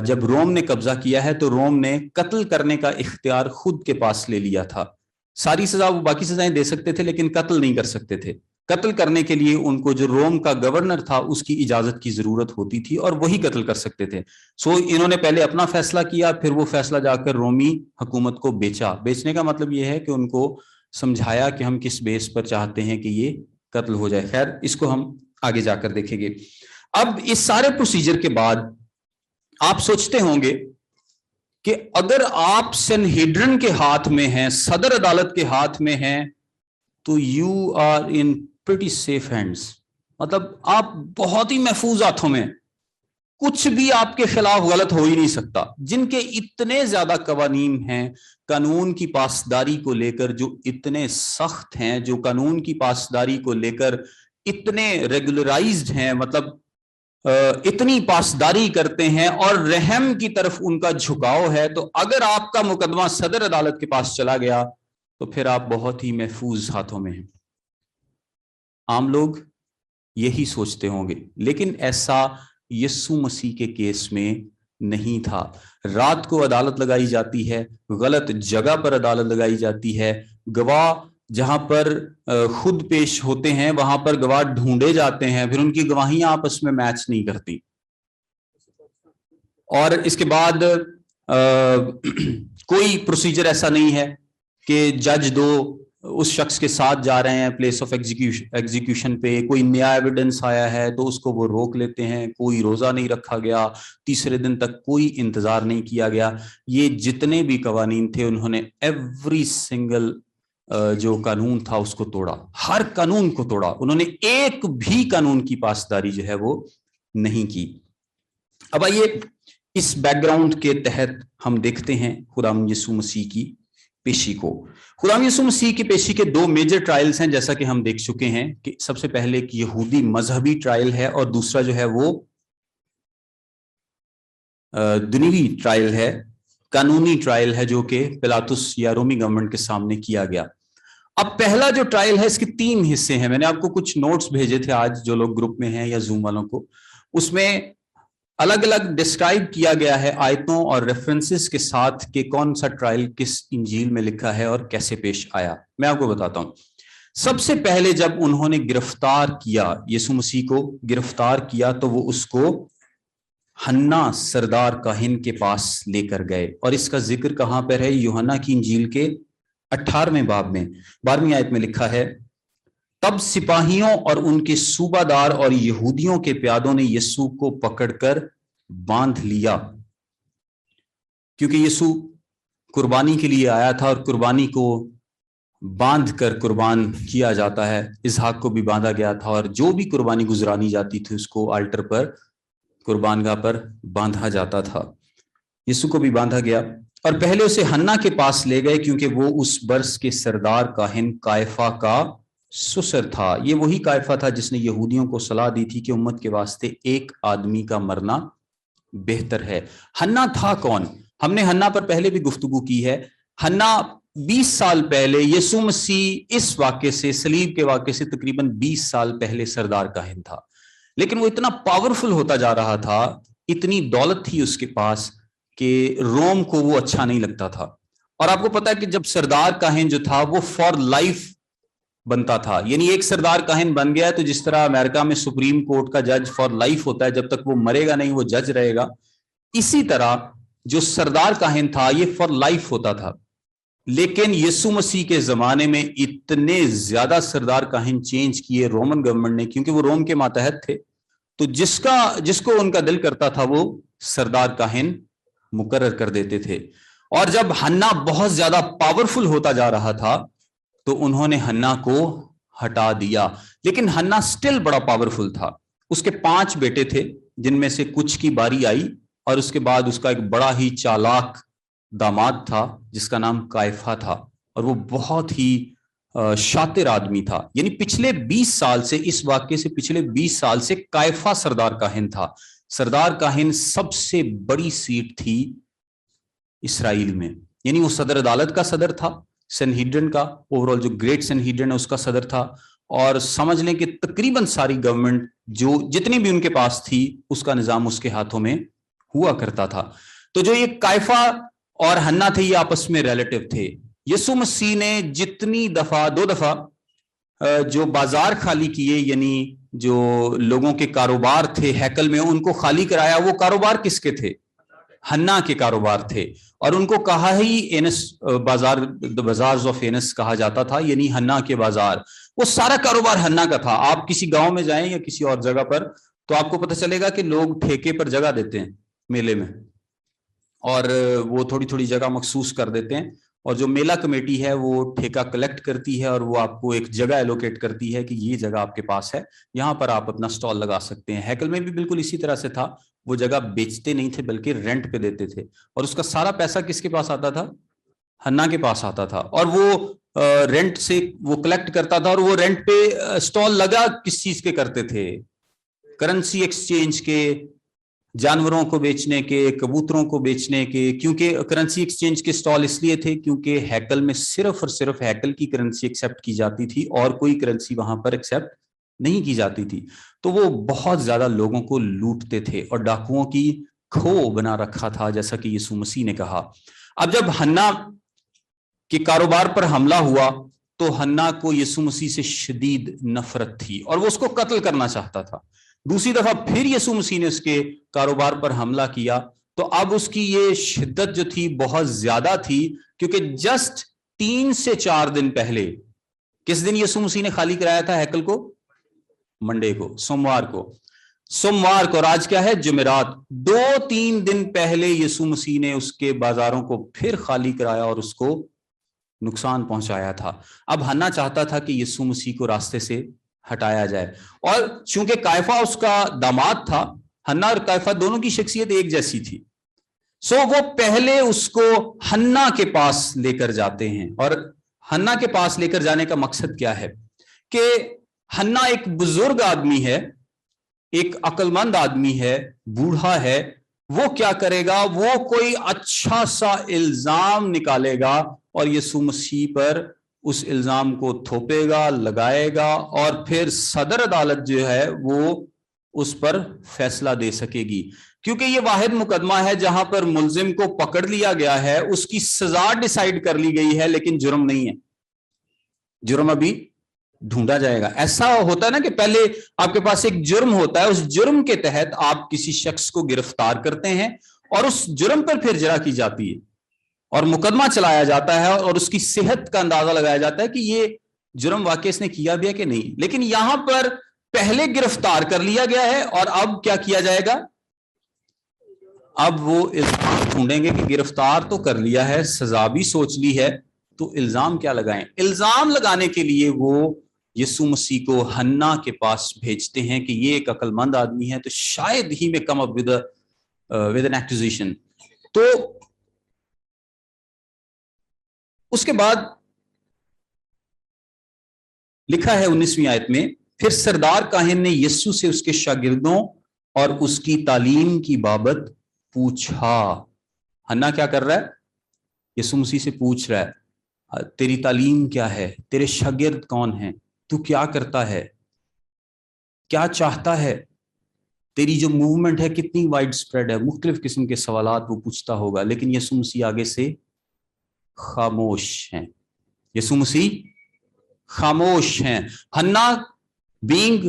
جب روم نے قبضہ کیا ہے تو روم نے قتل کرنے کا اختیار خود کے پاس لے لیا تھا. ساری سزا وہ باقی سزائیں دے سکتے تھے لیکن قتل نہیں کر سکتے تھے. قتل کرنے کے لیے ان کو جو روم کا گورنر تھا اس کی اجازت کی ضرورت ہوتی تھی اور وہی قتل کر سکتے تھے. سو انہوں نے پہلے اپنا فیصلہ کیا، پھر وہ فیصلہ جا کر رومی حکومت کو بیچا. بیچنے کا مطلب یہ ہے کہ ان کو سمجھایا کہ ہم کس بیس پر چاہتے ہیں کہ یہ قتل ہو جائے. خیر اس کو ہم آگے جا کر دیکھیں گے. اب اس سارے پروسیجر کے بعد آپ سوچتے ہوں گے کہ اگر آپ سنہیڈرن کے ہاتھ میں ہیں، صدر عدالت کے ہاتھ میں ہیں، تو you are in pretty safe hands. مطلب آپ بہت ہی محفوظ ہاتھوں میں، کچھ بھی آپ کے خلاف غلط ہو ہی نہیں سکتا. جن کے اتنے زیادہ قوانین ہیں قانون کی پاسداری کو لے کر، جو اتنے سخت ہیں، جو قانون کی پاسداری کو لے کر اتنے ریگولرائزڈ ہیں، مطلب اتنی پاسداری کرتے ہیں اور رحم کی طرف ان کا جھکاؤ ہے، تو اگر آپ کا مقدمہ صدر عدالت کے پاس چلا گیا تو پھر آپ بہت ہی محفوظ ہاتھوں میں ہیں. عام لوگ یہی سوچتے ہوں گے، لیکن ایسا یسوع مسیح کے کیس میں نہیں تھا. رات کو عدالت لگائی جاتی ہے، غلط جگہ پر عدالت لگائی جاتی ہے، گواہ جہاں پر خود پیش ہوتے ہیں وہاں پر گواہ ڈھونڈے جاتے ہیں، پھر ان کی گواہیاں آپس میں میچ نہیں کرتی. اور اس کے بعد کوئی پروسیجر ایسا نہیں ہے کہ جج دو اس شخص کے ساتھ جا رہے ہیں پلیس آف ایگزیکیوشن پہ، کوئی نیا ایویڈنس آیا ہے تو اس کو وہ روک لیتے ہیں، کوئی روزہ نہیں رکھا گیا، تیسرے دن تک کوئی انتظار نہیں کیا گیا. یہ جتنے بھی قوانین تھے انہوں نے ایوری سنگل جو قانون تھا اس کو توڑا، ہر قانون کو توڑا. انہوں نے ایک بھی قانون کی پاسداری جو ہے وہ نہیں کی. اب آئیے اس بیک گراؤنڈ کے تحت ہم دیکھتے ہیں خداوند یسوع مسیح کی پیشی کو. خداوند یسوع مسیح کی پیشی کے 2 میجر ٹرائلز ہیں جیسا کہ ہم دیکھ چکے ہیں کہ سب سے پہلے ایک یہودی مذہبی ٹرائل ہے اور دوسرا جو ہے وہ دنیوی ٹرائل ہے، قانونی ٹرائل ہے جو کہ پلاطس یا رومی گورنمنٹ کے سامنے کیا گیا. اب پہلا جو ٹرائل ہے اس کے 3 حصے ہیں. میں نے آپ کو کچھ نوٹس بھیجے تھے آج جو لوگ گروپ میں ہیں یا زوم والوں کو. اس میں الگ الگ ڈسکرائب کیا گیا ہے آیتوں اور ریفرنسز کے ساتھ کہ کون سا ٹرائل کس انجیل میں لکھا ہے اور کیسے پیش آیا. میں آپ کو بتاتا ہوں. سب سے پہلے جب انہوں نے گرفتار کیا یسوع مسیح کو گرفتار کیا تو وہ اس کو حنا سردار کاہن کے پاس لے کر گئے, اور اس کا ذکر کہاں پر ہے؟ یوحنا کی انجیل کے 18ویں باب میں 12ویں آیت میں لکھا ہے, تب سپاہیوں اور ان کے صوبہ دار اور یہودیوں کے پیادوں نے یسوع کو پکڑ کر باندھ لیا, کیونکہ یسوع قربانی کے لیے آیا تھا اور قربانی کو باندھ کر قربان کیا جاتا ہے. اسحاق کو بھی باندھا گیا تھا, اور جو بھی قربانی گزرانی جاتی تھی اس کو آلٹر پر قربان گاہ پر باندھا جاتا تھا. یسوع کو بھی باندھا گیا اور پہلے اسے حنا کے پاس لے گئے, کیونکہ وہ اس برس کے سردار کاہن قیافہ کا سسر تھا. یہ وہی قیافہ تھا جس نے یہودیوں کو صلاح دی تھی کہ امت کے واسطے ایک آدمی کا مرنا بہتر ہے. حنا تھا کون؟ ہم نے حنا پر پہلے بھی گفتگو کی ہے. حنا 20 سال پہلے یسوع مسیح اس واقعے سے, صلیب کے واقعے سے تقریباً 20 سال پہلے سردار کاہن تھا, لیکن وہ اتنا پاورفل ہوتا جا رہا تھا, اتنی دولت تھی اس کے پاس کہ روم کو وہ اچھا نہیں لگتا تھا. اور آپ کو پتا ہے کہ جب سردار کاہن جو تھا وہ فار لائف بنتا تھا, یعنی ایک سردار کاہن بن گیا تو جس طرح امریکہ میں سپریم کورٹ کا جج فار لائف ہوتا ہے, جب تک وہ مرے گا نہیں وہ جج رہے گا, اسی طرح جو سردار کاہن تھا یہ فار لائف ہوتا تھا. لیکن یسوع مسیح کے زمانے میں اتنے زیادہ سردار کاہن چینج کیے رومن گورنمنٹ نے, کیونکہ وہ روم کے ماتحت تھے, تو جس کو ان کا دل کرتا تھا وہ سردار کاہن مقرر کر دیتے تھے. اور جب حنا بہت زیادہ پاورفل ہوتا جا رہا تھا تو انہوں نے حنا کو ہٹا دیا, لیکن حنا سٹل بڑا پاورفل تھا. اس کے 5 بیٹے تھے جن میں سے کچھ کی باری آئی, اور اس کے بعد اس کا ایک بڑا ہی چالاک داماد تھا جس کا نام قیافہ تھا, اور وہ بہت ہی شاطر آدمی تھا. یعنی پچھلے 20 سال سے, اس واقعے سے پچھلے 20 سال سے قیافہ سردار کاہن تھا. سردار کاہن سب سے بڑی سیٹ تھی اسرائیل میں, یعنی وہ صدر عدالت کا صدر تھا, سنہیڈرن کا, اوورال جو گریٹ سنہیڈرن ہے اس کا صدر تھا, اور سمجھ لیں کہ تقریباً ساری گورنمنٹ جو جتنی بھی ان کے پاس تھی اس کا نظام اس کے ہاتھوں میں ہوا کرتا تھا. تو جو یہ قیافہ اور حنا تھے یہ آپس میں ریلیٹو تھے. یسوع مسیح نے جتنی دفعہ 2 دفعہ جو بازار خالی کیے, یعنی جو لوگوں کے کاروبار تھے ہیکل میں ان کو خالی کرایا, وہ کاروبار کس کے تھے؟ حنا کے کاروبار تھے, اور ان کو کہا ہی اینس بازارز آف اینس کہا جاتا تھا, یعنی حنا کے بازار. وہ سارا کاروبار حنا کا تھا. آپ کسی گاؤں میں جائیں یا کسی اور جگہ پر تو آپ کو پتہ چلے گا کہ لوگ ٹھیکے پر جگہ دیتے ہیں میلے میں, اور وہ تھوڑی تھوڑی جگہ مخصوص کر دیتے ہیں, اور جو میلہ کمیٹی ہے وہ ٹھیکہ کلیکٹ کرتی ہے اور وہ آپ کو ایک جگہ ایلوکیٹ کرتی ہے کہ یہ جگہ آپ کے پاس ہے, یہاں پر آپ اپنا سٹال لگا سکتے ہیں. ہیکل میں بھی بالکل اسی طرح سے تھا, وہ جگہ بیچتے نہیں تھے بلکہ رینٹ پہ دیتے تھے, اور اس کا سارا پیسہ کس کے پاس آتا تھا؟ حنا کے پاس آتا تھا, اور وہ رینٹ سے وہ کلیکٹ کرتا تھا. اور وہ رینٹ پہ سٹال لگا کس چیز کے کرتے تھے؟ کرنسی ایکسچینج کے, جانوروں کو بیچنے کے, کبوتروں کو بیچنے کے. کیونکہ کرنسی ایکسچینج کے سٹال اس لیے تھے کیونکہ ہیکل میں صرف اور صرف ہیکل کی کرنسی ایکسیپٹ کی جاتی تھی, اور کوئی کرنسی وہاں پر ایکسیپٹ نہیں کی جاتی تھی. تو وہ بہت زیادہ لوگوں کو لوٹتے تھے اور ڈاکوؤں کی کھو بنا رکھا تھا, جیسا کہ یسوع مسیح نے کہا. اب جب حنا کے کاروبار پر حملہ ہوا تو حنا کو یسوع مسیح سے شدید نفرت تھی اور وہ اس کو قتل کرنا چاہتا تھا. دوسری دفعہ پھر یسوع مسیح نے اس کے کاروبار پر حملہ کیا تو اب اس کی یہ شدت جو تھی بہت زیادہ تھی, کیونکہ جسٹ 3 سے 4 دن پہلے, کس دن یسوع مسیح نے خالی کرایا تھا ہیکل کو؟ منڈے کو, سوموار کو, اور آج کیا ہے؟ جمعرات. 2-3 دن پہلے یسوع مسیح نے اس کے بازاروں کو پھر خالی کرایا اور اس کو نقصان پہنچایا تھا. اب حنا چاہتا تھا کہ یسوع مسیح کو راستے سے ہٹایا جائے, اور چونکہ قیافہ اس کا داماد تھا, حنا اور قیافہ دونوں کی شخصیت ایک جیسی تھی, سو وہ پہلے اس کو حنا کے پاس لے کر جاتے ہیں. اور حنا کے پاس لے کر جانے کا مقصد کیا ہے کہ حنا ایک بزرگ آدمی ہے, ایک عقل مند آدمی ہے, بوڑھا ہے, وہ کیا کرے گا؟ وہ کوئی اچھا سا الزام نکالے گا اور یسوع مسیح پر اس الزام کو تھوپے گا, لگائے گا, اور پھر صدر عدالت جو ہے وہ اس پر فیصلہ دے سکے گی. کیونکہ یہ واحد مقدمہ ہے جہاں پر ملزم کو پکڑ لیا گیا ہے، اس کی سزا ڈیسائیڈ کر لی گئی ہے، لیکن جرم نہیں ہے، جرم ابھی ڈھونڈا جائے گا۔ ایسا ہوتا ہے نا کہ پہلے آپ کے پاس ایک جرم ہوتا ہے، اس جرم کے تحت آپ کسی شخص کو گرفتار کرتے ہیں اور اس جرم پر پھر جرا کی جاتی ہے اور مقدمہ چلایا جاتا ہے اور اس کی صحت کا اندازہ لگایا جاتا ہے کہ یہ جرم واقعی اس نے کیا بھی ہے کہ نہیں۔ لیکن یہاں پر پہلے گرفتار کر لیا گیا ہے اور اب کیا کیا جائے گا؟ اب وہ الزام ڈھونڈیں گے کہ گرفتار تو کر لیا ہے، سزا بھی سوچ لی ہے، تو الزام کیا لگائیں؟ الزام لگانے کے لیے وہ یسوع مسیح کو حنا کے پاس بھیجتے ہیں کہ یہ ایک عقل مند آدمی ہے، تو شاید ہی میں کم اپ ود این ایکوزیشن۔ تو اس کے بعد لکھا ہے 19ویں آیت میں، پھر سردار کاہن نے یسوع سے اس کے شاگردوں اور اس کی تعلیم کی بابت پوچھا۔ حنا کیا کر رہا ہے؟ یسوع مسیح سے پوچھ رہا ہے تیری تعلیم کیا ہے، تیرے شاگرد کون ہیں، تو کیا کرتا ہے، کیا چاہتا ہے، تیری جو موومنٹ ہے کتنی وائڈ سپریڈ ہے، مختلف قسم کے سوالات وہ پوچھتا ہوگا، لیکن یسوع مسیح آگے سے خاموش ہیں، یسوع مسیح خاموش ہیں۔ حنا بینگ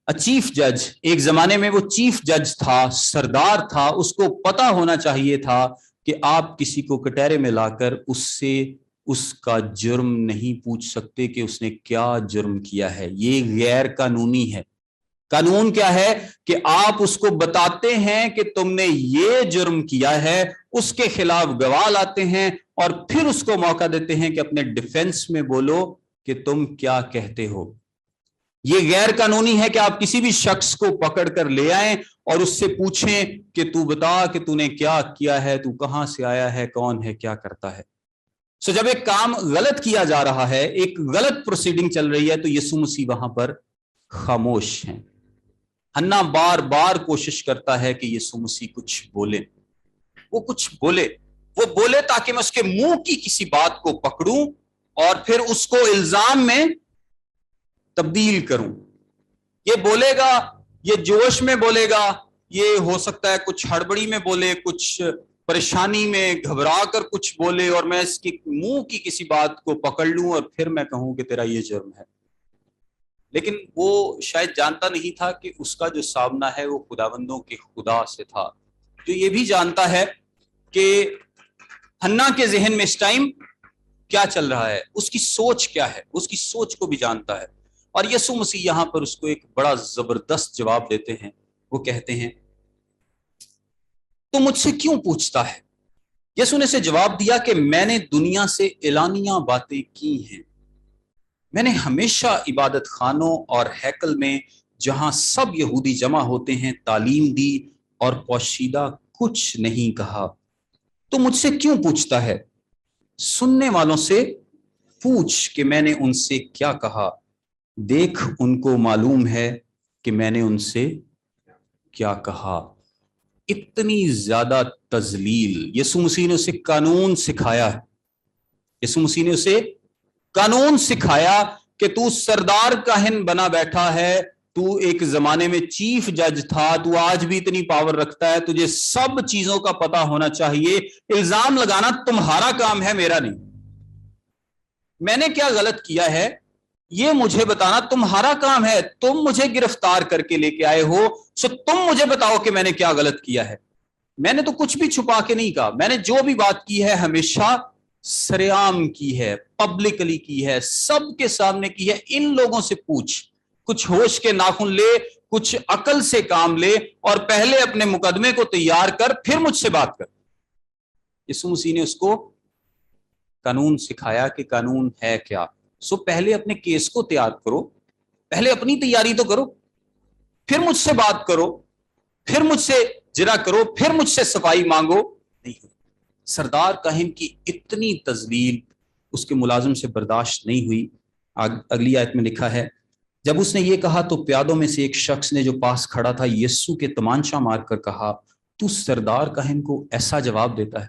چیف جج، ایک زمانے میں وہ چیف جج تھا، سردار تھا، اس کو پتا ہونا چاہیے تھا کہ آپ کسی کو کٹہرے میں لا کر اس سے اس کا جرم نہیں پوچھ سکتے کہ اس نے کیا جرم کیا ہے، یہ غیر قانونی ہے۔ قانون کیا ہے کہ آپ اس کو بتاتے ہیں کہ تم نے یہ جرم کیا ہے، اس کے خلاف گواہ لاتے ہیں اور پھر اس کو موقع دیتے ہیں کہ اپنے ڈیفنس میں بولو کہ تم کیا کہتے ہو۔ یہ غیر قانونی ہے کہ آپ کسی بھی شخص کو پکڑ کر لے آئیں اور اس سے پوچھیں کہ تو بتا کہ تو نے کیا کیا ہے، تو کہاں سے آیا ہے، کون ہے، کیا کرتا ہے۔ سو جب ایک کام غلط کیا جا رہا ہے، ایک غلط پروسیڈنگ چل رہی ہے، تو یسوع مسیح وہاں پر خاموش ہیں۔ حنا بار بار کوشش کرتا ہے کہ یسوع مسیح کچھ بولے، وہ کچھ بولے، وہ بولے تاکہ میں اس کے منہ کی کسی بات کو پکڑوں اور پھر اس کو الزام میں تبدیل کروں۔ یہ بولے گا، یہ جوش میں بولے گا، یہ ہو سکتا ہے کچھ ہڑبڑی میں بولے، کچھ پریشانی میں گھبرا کر کچھ بولے اور میں اس کے منہ کی کسی بات کو پکڑ لوں اور پھر میں کہوں کہ تیرا یہ جرم ہے۔ لیکن وہ شاید جانتا نہیں تھا کہ اس کا جو سامنا ہے وہ خداوندوں کے خدا سے تھا، جو یہ بھی جانتا ہے کہ حنا کے ذہن میں اس ٹائم کیا چل رہا ہے، اس کی سوچ کیا ہے، اس کی سوچ کو بھی جانتا ہے۔ اور یسوع مسیح یہاں پر اس کو ایک بڑا زبردست جواب دیتے ہیں، وہ کہتے ہیں تو مجھ سے کیوں پوچھتا ہے؟ یسوع نے اسے جواب دیا کہ میں نے دنیا سے اعلانیہ باتیں کی ہیں، میں نے ہمیشہ عبادت خانوں اور ہیکل میں جہاں سب یہودی جمع ہوتے ہیں تعلیم دی اور پوشیدہ کچھ نہیں کہا۔ تو مجھ سے کیوں پوچھتا ہے؟ سننے والوں سے پوچھ کہ میں نے ان سے کیا کہا، دیکھ ان کو معلوم ہے کہ میں نے ان سے کیا کہا۔ اتنی زیادہ تذلیل، یسوع مسیح نے اسے قانون سکھایا ہے، یسوع مسیح نے اسے قانون سکھایا کہ تو سردار کاہن بنا بیٹھا ہے، تو ایک زمانے میں چیف جج تھا، تو آج بھی اتنی پاور رکھتا ہے، تجھے سب چیزوں کا پتا ہونا چاہیے، الزام لگانا تمہارا کام ہے، میرا نہیں۔ میں نے کیا غلط کیا ہے یہ مجھے بتانا تمہارا کام ہے، تم مجھے گرفتار کر کے لے کے آئے ہو، سو تم مجھے بتاؤ کہ میں نے کیا غلط کیا ہے۔ میں نے تو کچھ بھی چھپا کے نہیں کہا، میں نے جو بھی بات کی ہے ہمیشہ سریعام کی ہے، پبلکلی کی ہے، سب کے سامنے کی ہے۔ ان لوگوں سے پوچھ، کچھ ہوش کے ناخن لے، کچھ عقل سے کام لے اور پہلے اپنے مقدمے کو تیار کر، پھر مجھ سے بات کر۔ یسوع مسیح نے اس کو قانون سکھایا کہ قانون ہے کیا۔ سو پہلے اپنے کیس کو تیار کرو، پہلے اپنی تیاری تو کرو، پھر مجھ سے بات کرو، پھر مجھ سے جرا کرو، پھر مجھ سے صفائی مانگو۔ نہیں، سردار کاہن کی اتنی تذلیل اس کے ملازم سے برداشت نہیں ہوئی۔ اگلی آیت میں لکھا ہے، جب اس نے یہ کہا تو پیادوں میں سے ایک شخص نے جو پاس کھڑا تھا یسوع کے تمانچہ مار کر کہا، تو سردار کاہن کو ایسا جواب دیتا ہے؟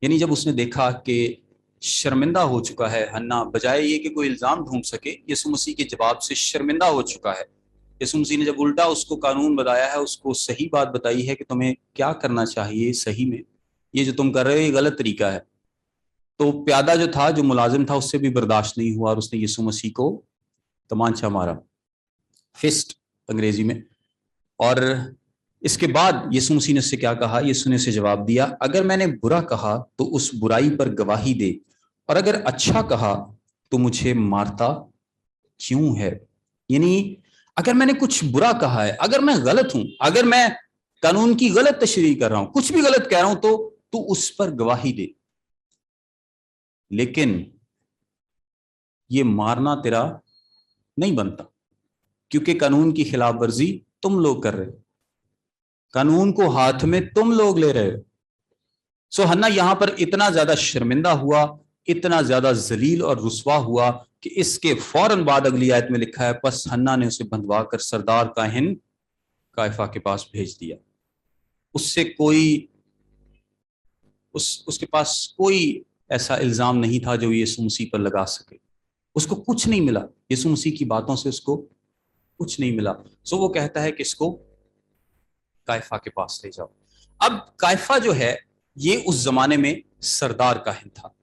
یعنی جب اس نے دیکھا کہ شرمندہ ہو چکا ہے حنا، بجائے یہ کہ کوئی الزام ڈھونڈ سکے، یسوع مسیح کے جواب سے شرمندہ ہو چکا ہے، यीशु मसीह ने जब उल्टा उसको कानून बताया है, उसको सही बात बताई है कि तुम्हें क्या करना चाहिए सही में, ये जो तुम कर रहे हो ये गलत तरीका है, तो प्यादा जो था, जो मुलाजिम था, उससे भी बर्दाश्त नहीं हुआ और उसने यीशु मसीह को तमांचा मारा, फिस्ट अंग्रेजी में। और इसके बाद यीशु मसीह ने उससे क्या कहा? यीशु ने उसे जवाब दिया, अगर मैंने बुरा कहा तो उस बुराई पर गवाही दे, और अगर अच्छा कहा तो मुझे मारता क्यों है? यानी अगर मैंने कुछ बुरा कहा है, अगर मैं गलत हूं, अगर मैं कानून की गलत तशरीह कर रहा हूं, कुछ भी गलत कह रहा हूं, तो तू उस पर गवाही दे, लेकिन ये मारना तेरा नहीं बनता, क्योंकि कानून की खिलाफ वर्जी तुम लोग कर रहे हो, कानून को हाथ में तुम लोग ले रहे हो। सो हन्ना यहां पर इतना ज्यादा शर्मिंदा हुआ, इतना ज्यादा जलील और रुस्वा हुआ कि इसके फौरन बाद अगली आयत में लिखा है, बस हन्ना ने उसे बंधवा कर सरदार काहिन कायफा के पास भेज दिया। उससे कोई उसके पास कोई ऐसा इल्जाम नहीं था जो यीशु मसीह पर लगा सके। उसको कुछ नहीं मिला, यीशु मसीह की बातों से उसको कुछ नहीं मिला। सो वो कहता है कि इसको कायफा के पास ले जाओ। अब कायफा जो है ये उस जमाने में सरदार काहिन था।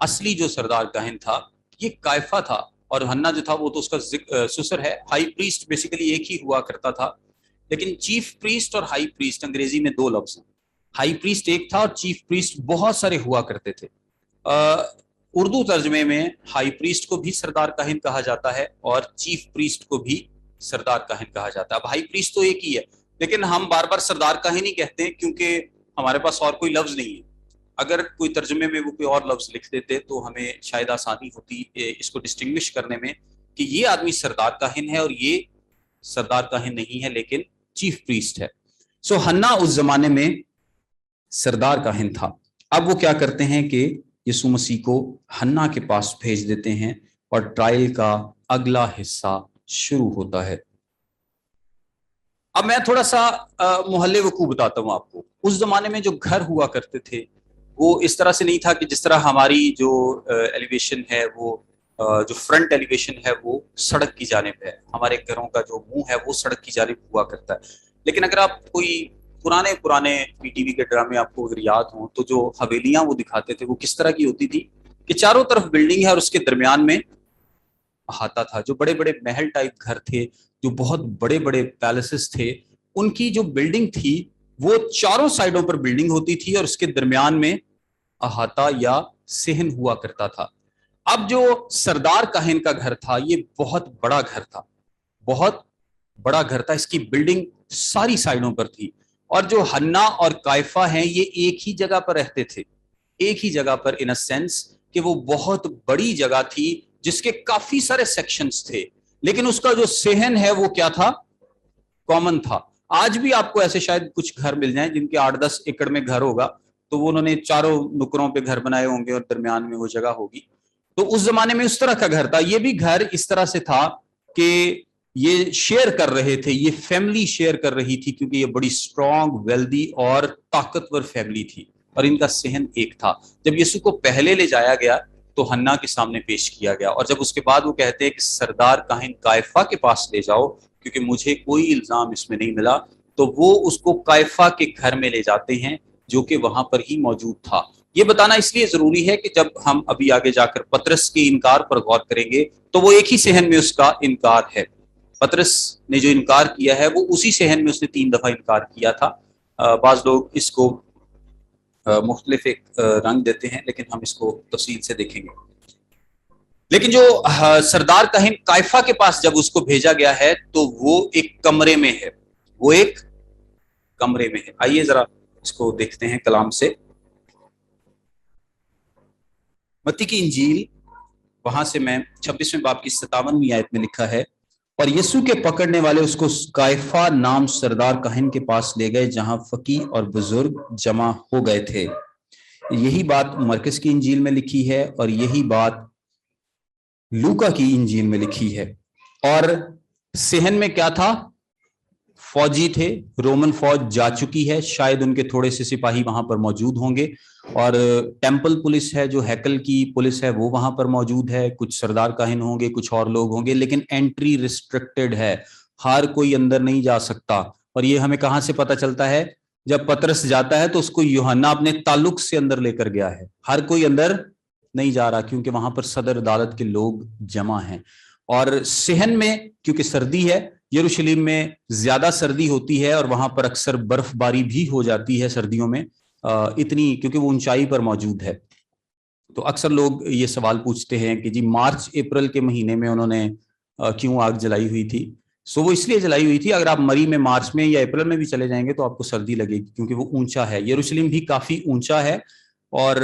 असली जो सरदार काहिन था ये कायफा था, और हन्ना जो था वो तो उसका ससुर है। हाई प्रीस्ट बेसिकली एक ही हुआ करता था, लेकिन चीफ प्रीस्ट और हाई प्रीस्ट अंग्रेजी में दो लफ्ज हैं। हाई प्रीस्ट एक था और चीफ प्रीस्ट बहुत सारे हुआ करते थे। उर्दू तर्जमे में हाई प्रीस्ट को भी सरदार काहिन कहा जाता है और चीफ प्रीस्ट को भी सरदार काहिन कहा जाता है। अब हाई प्रीस्ट तो एक ही है, लेकिन हम बार बार सरदार काहिन ही कहते हैं क्योंकि हमारे पास और कोई लफ्ज नहीं है। अगर कोई तर्जमे में वो कोई और लफ्ज लिख देते तो हमें शायद आसानी होती इसको डिस्टिंग्विश करने में कि ये आदमी सरदार काहिन है और ये सरदार काहिन नहीं है लेकिन चीफ प्रीस्ट है। सो हन्ना उस जमाने में सरदार काहिन था। अब वो क्या करते हैं कि यीशु मसीह को हन्ना के पास भेज देते हैं और ट्रायल का अगला हिस्सा शुरू होता है। अब मैं थोड़ा सा मोहल्ले वकू बताता हूं आपको। उस जमाने में जो घर हुआ करते थे वो इस तरह से नहीं था कि जिस तरह हमारी जो एलिवेशन है, वो जो फ्रंट एलिवेशन है वो सड़क की जानिब है, हमारे घरों का जो मुंह है वो सड़क की जानिब हुआ करता है। लेकिन अगर आप कोई पुराने पीटीवी के ड्रामे आपको अगर याद हो तो जो हवेलियां वो दिखाते थे वो किस तरह की होती थी कि चारों तरफ बिल्डिंग है और उसके दरमियान में अहाता था। जो बड़े बड़े महल टाइप घर थे, जो बहुत बड़े बड़े पैलेसेस थे, उनकी जो बिल्डिंग थी वो चारों साइडों पर बिल्डिंग होती थी और उसके दरमियान में अहाता या सहन हुआ करता था। अब जो सरदार काहिन का घर था ये बहुत बड़ा घर था, बहुत बड़ा घर था। इसकी बिल्डिंग सारी साइडों पर थी, और जो हन्ना और कायफा हैं ये एक ही जगह पर रहते थे, एक ही जगह पर, इन अ सेंस कि वो बहुत बड़ी जगह थी जिसके काफी सारे सेक्शंस थे, लेकिन उसका जो सहन है वो क्या था? कॉमन था। आज भी आपको ऐसे शायद कुछ घर मिल जाएं जिनके 8-10 एकड़ में घर होगा, तो वो उन्होंने चारों नुकरों पे घर बनाए होंगे और दरमियान में वो जगह होगी। तो उस जमाने में उस तरह का घर था। ये भी घर इस तरह से था कि ये शेयर कर रहे थे, ये फैमिली शेयर कर रही थी, क्योंकि ये बड़ी स्ट्रांग, वेल्दी और ताकतवर फैमिली थी और इनका सहन एक था। जब यीशु को पहले ले जाया गया तो हन्ना के सामने पेश किया गया, और जब उसके बाद वो कहते हैं कि सरदार काहिन कायफा के पास ले जाओ क्योंकि मुझे कोई इल्जाम इसमें नहीं मिला, तो वो उसको कायफा के घर में ले जाते हैं जो कि वहां पर ही मौजूद था। ये बताना इसलिए जरूरी है कि जब हम अभी आगे जाकर पतरस के इनकार पर गौर करेंगे तो वो एक ही सहन में उसका इनकार है। पतरस ने जो इनकार किया है वो उसी सहन में उसने 3 दफा इनकार किया था। बाज लोग इसको मुख्तलिफ एक रंग देते हैं, लेकिन हम इसको तफसील से देखेंगे। लेकिन जो सरदार काहिन कायफा के पास जब उसको भेजा गया है तो वो एक कमरे में है, वो एक कमरे में है। आइए जरा इसको देखते हैं कलाम से। मत्ती की इंजील, वहां से मैं 26वें बाब की 57वीं आयत में लिखा है, और यीशु के पकड़ने वाले उसको कायफा नाम सरदार काहिन के पास ले गए जहां फकीह और बुजुर्ग जमा हो गए थे। यही बात मरकस की इंजील में लिखी है और यही बात लूका की इंजील में लिखी है। और सहन में क्या था? फौजी थे, रोमन फौज जा चुकी है, शायद उनके थोड़े से सिपाही वहां पर मौजूद होंगे, और टेंपल पुलिस है, जो हैकल की पुलिस है, वो वहां पर मौजूद है। कुछ सरदार काहिन होंगे, कुछ और लोग होंगे, लेकिन एंट्री रिस्ट्रिक्टेड है। हर कोई अंदर नहीं जा सकता। और ये हमें कहां से पता चलता है? जब पतरस जाता है तो उसको यूहन्ना अपने ताल्लुक से अंदर लेकर गया है, हर कोई अंदर नहीं जा रहा, क्योंकि वहां पर सदर अदालत के लोग जमा हैं। और सहन में क्योंकि सर्दी है, यरूशलेम में ज्यादा सर्दी होती है और वहां पर अक्सर बर्फबारी भी हो जाती है सर्दियों में, इतनी, क्योंकि वो ऊंचाई पर मौजूद है। तो अक्सर लोग ये सवाल पूछते हैं कि जी मार्च अप्रैल के महीने में उन्होंने क्यों आग जलाई हुई थी? सो वो इसलिए जलाई हुई थी, अगर आप मई में, मार्च में या अप्रैल में भी चले जाएंगे तो आपको सर्दी लगेगी, क्योंकि वो ऊंचा है। यरूशलेम भी काफी ऊंचा है और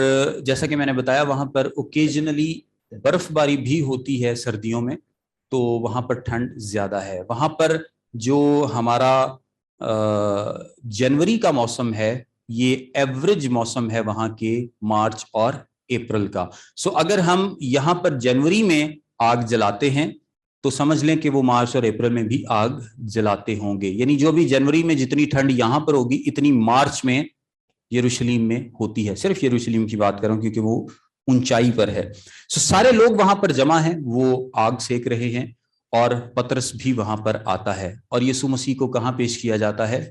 जैसा कि मैंने बताया वहां पर ओकेजनली बर्फबारी भी होती है सर्दियों में, तो वहां पर ठंड ज्यादा है। वहां पर जो हमारा जनवरी का मौसम है, ये एवरेज मौसम है वहां के मार्च और अप्रैल का। सो अगर हम यहाँ पर जनवरी में आग जलाते हैं तो समझ लें कि वो मार्च और अप्रैल में भी आग जलाते होंगे, यानी जो भी जनवरी में जितनी ठंड यहां पर होगी इतनी मार्च में यरूशलेम में होती है। सिर्फ यरूशलेम की बात कर रहा हूं क्योंकि वो ऊंचाई पर है। सो सारे लोग वहां पर जमा हैं, वो आग सेक रहे हैं और पतरस भी वहां पर आता है और यीशु मसीह को कहां पेश किया जाता है?